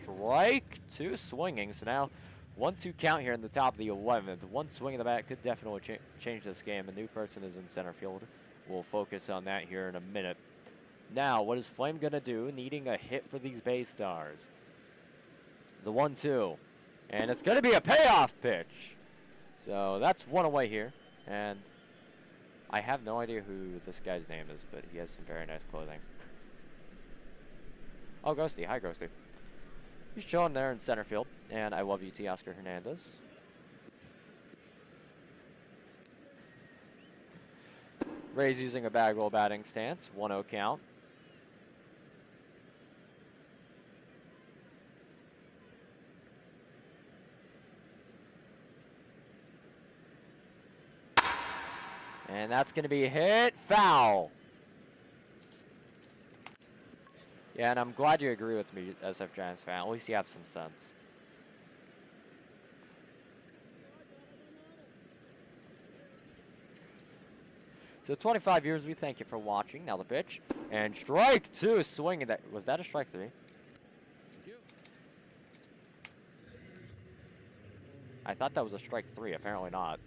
Speaker 1: Strike 2 swinging. So now 1-2 count here in the top of the 11th. One swing of the bat could definitely change this game. A new person is in center field. We'll focus on that here in a minute. Now, what is Flame going to do? Needing a hit for these Baystars. The 1-2. And it's going to be a payoff pitch. So that's one away here. And I have no idea who this guy's name is, but he has some very nice clothing. Oh, Ghosty. Hi, Ghosty. He's chilling there in center field. And I love you, T. Oscar Hernandez. Ray's using a bag roll batting stance. 1-0 count. And that's going to be hit foul. Yeah, and I'm glad you agree with me, SF Giants fan. At least you have some sense. So 25 viewers, we thank you for watching. Now the pitch. And strike 2 swinging. Was that a strike 3? I thought that was a strike 3. Apparently not.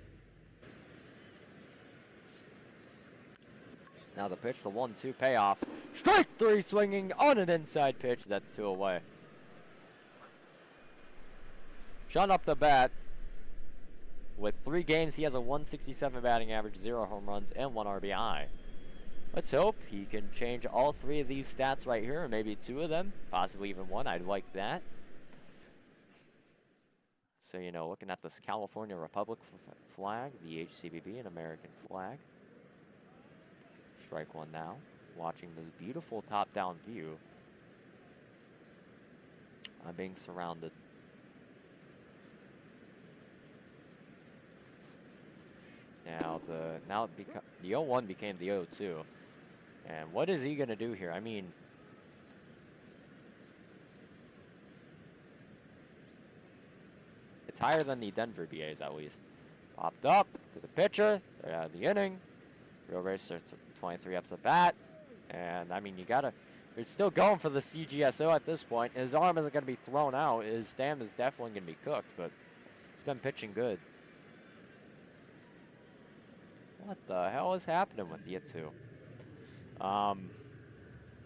Speaker 1: Now the pitch, the 1-2 payoff. Strike 3 swinging on an inside pitch. That's 2 away. Sean up the bat. With 3 games, he has a 167 batting average, 0 home runs, and 1 RBI. Let's hope he can change all 3 of these stats right here, or maybe 2 of them, possibly even 1. I'd like that. So, you know, looking at this California Republic flag, the HCBB, an American flag. Strike 1 now. Watching this beautiful top-down view. I'm being surrounded. Now the 0-1 became the 0-2. And what is he going to do here? I mean, it's higher than the Denver BAs at least. Popped up to the pitcher. They're out of the inning. Real Racer 23 up to the bat. And I mean, you're still going for the CGSO at this point. His arm isn't going to be thrown out. His stamina is definitely going to be cooked, but he's been pitching good. What the hell is happening with the 2?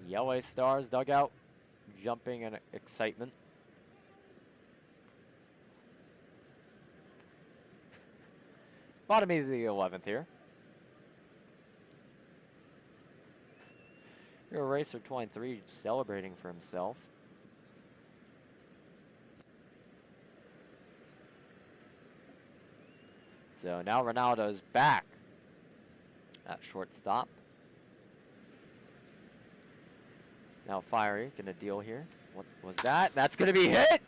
Speaker 1: The LA Stars dugout jumping in excitement. Bottom of the 11th here. Real Racer 23 celebrating for himself. So now Ronaldo's back at shortstop. Now Fiery gonna deal here. What was that? That's gonna be hit!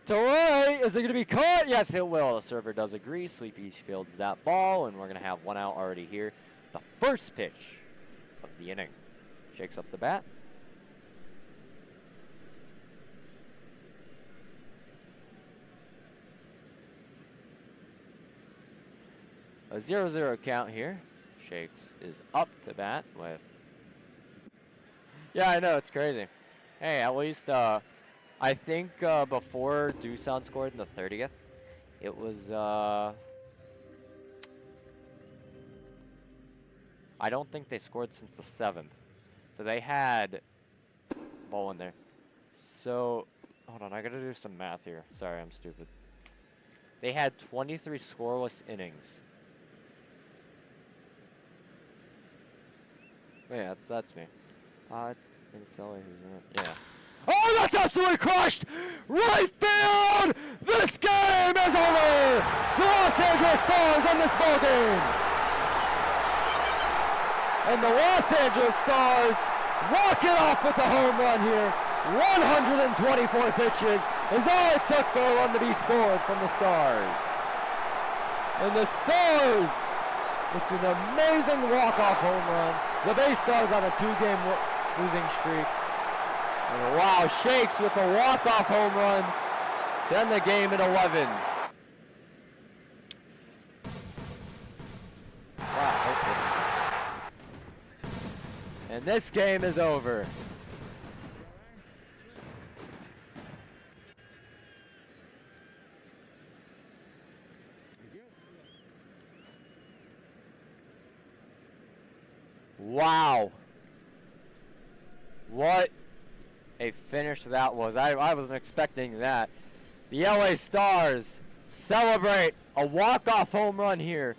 Speaker 1: To right! Is it gonna be caught? Yes, it will. The server does agree. Sleepy fields that ball, and we're gonna have 1 out already here. The first pitch of the inning. Shakes up the bat. A 0-0 count here. Shakes is up to bat with... Yeah, I know, it's crazy. Hey, at least, I think before Doosan scored in the 30th, it was, I don't think they scored since the 7th. So they had ball in there. So, hold on, I gotta do some math here. Sorry, I'm stupid. They had 23 scoreless innings. Yeah, that's me. I think it's LA who's in it. Yeah. Oh, that's absolutely crushed! Right field! This game is over! The Los Angeles Stars win this ball game! And the Los Angeles Stars walk it off with a home run here. 124 pitches is all it took for a run to be scored from the Stars. And the Stars, with an amazing walk-off home run. The Baystars on a 2-game losing streak. And wow, Shakes with a walk-off home run to end the game at 11. And this game is over. Wow. What a finish that was. I wasn't expecting that. The LA Stars celebrate a walk-off home run here.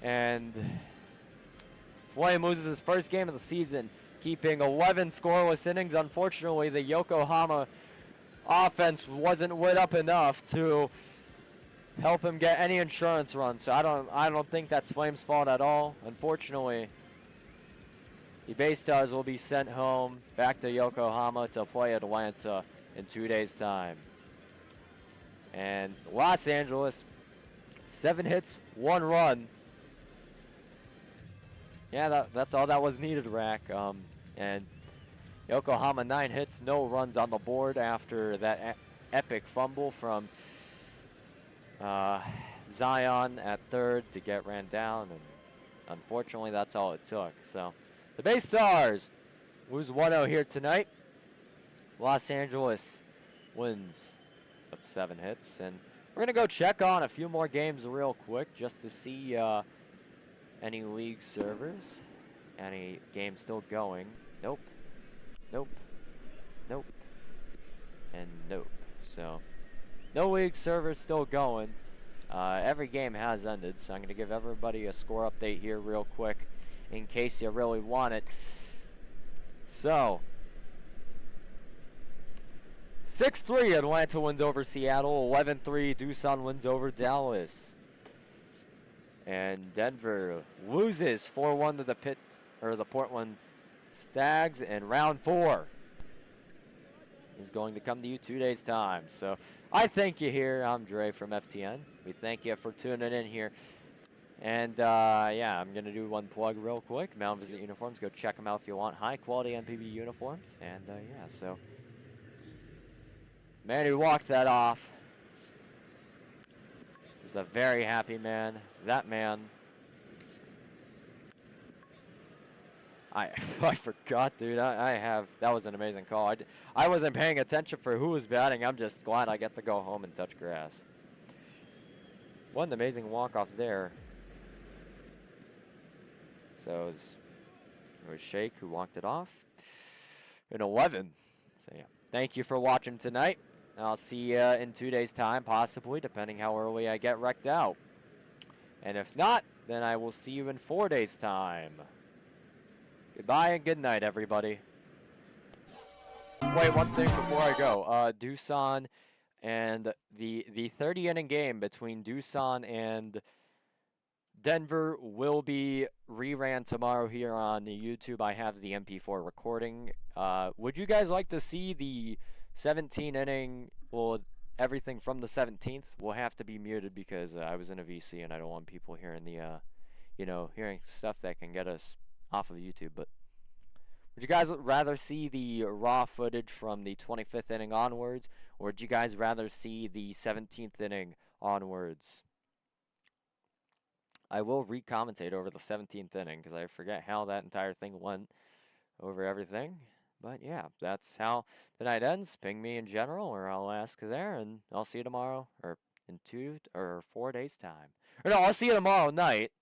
Speaker 1: And Flame loses his first game of the season, keeping 11 scoreless innings. Unfortunately, the Yokohama offense wasn't lit up enough to help him get any insurance runs. So I don't think that's Flame's fault at all. Unfortunately, the Baystars will be sent home back to Yokohama to play Atlanta in 2 days' time. And Los Angeles, 7 hits, 1 run. Yeah, that's all that was needed, Rack. And Yokohama 9 hits, no runs on the board after that epic fumble from Zion at third to get ran down. And unfortunately, that's all it took. So the Baystars lose 1-0 here tonight. Los Angeles wins with 7 hits. And we're going to go check on a few more games real quick just to see any league servers, any games still going. Nope, nope, nope, and nope. So no league servers still going. Every game has ended, so I'm going to give everybody a score update here real quick in case you really want it. So, 6-3 Atlanta wins over Seattle. 11-3 Doosan wins over Dallas. And Denver loses 4-1 to the Portland Stags in round 4. Is going to come to you 2 days' time. So I thank you here. I'm Dre from FTN. We thank you for tuning in here. And yeah, I'm going to do one plug real quick. Mount Visit Uniforms. Go check them out if you want. High quality MPB uniforms. And yeah, so man who walked that off is a very happy man. That man. I forgot, dude. That was an amazing call. I wasn't paying attention for who was batting. I'm just glad I get to go home and touch grass. What an amazing walk-off there. So it was Shake who walked it off in 11. So yeah, thank you for watching tonight. I'll see you in 2 days' time, possibly, depending how early I get wrecked out. And if not, then I will see you in 4 days' time. Goodbye and good night, everybody. Wait, one thing before I go. Doosan and the 30-inning game between Doosan and Denver will be reran tomorrow here on YouTube. I have the MP4 recording. Would you guys like to see the 17-inning, well, everything from the 17th will have to be muted because I was in a VC and I don't want people hearing the, hearing stuff that can get us off of YouTube. But would you guys rather see the raw footage from the 25th inning onwards, or would you guys rather see the 17th inning onwards? I will re-commentate over the 17th inning because I forget how that entire thing went over everything. But yeah, that's how the night ends. Ping me in general, or I'll ask there, and I'll see you tomorrow, or in 2 or 4 days' time. Or no, I'll see you tomorrow night.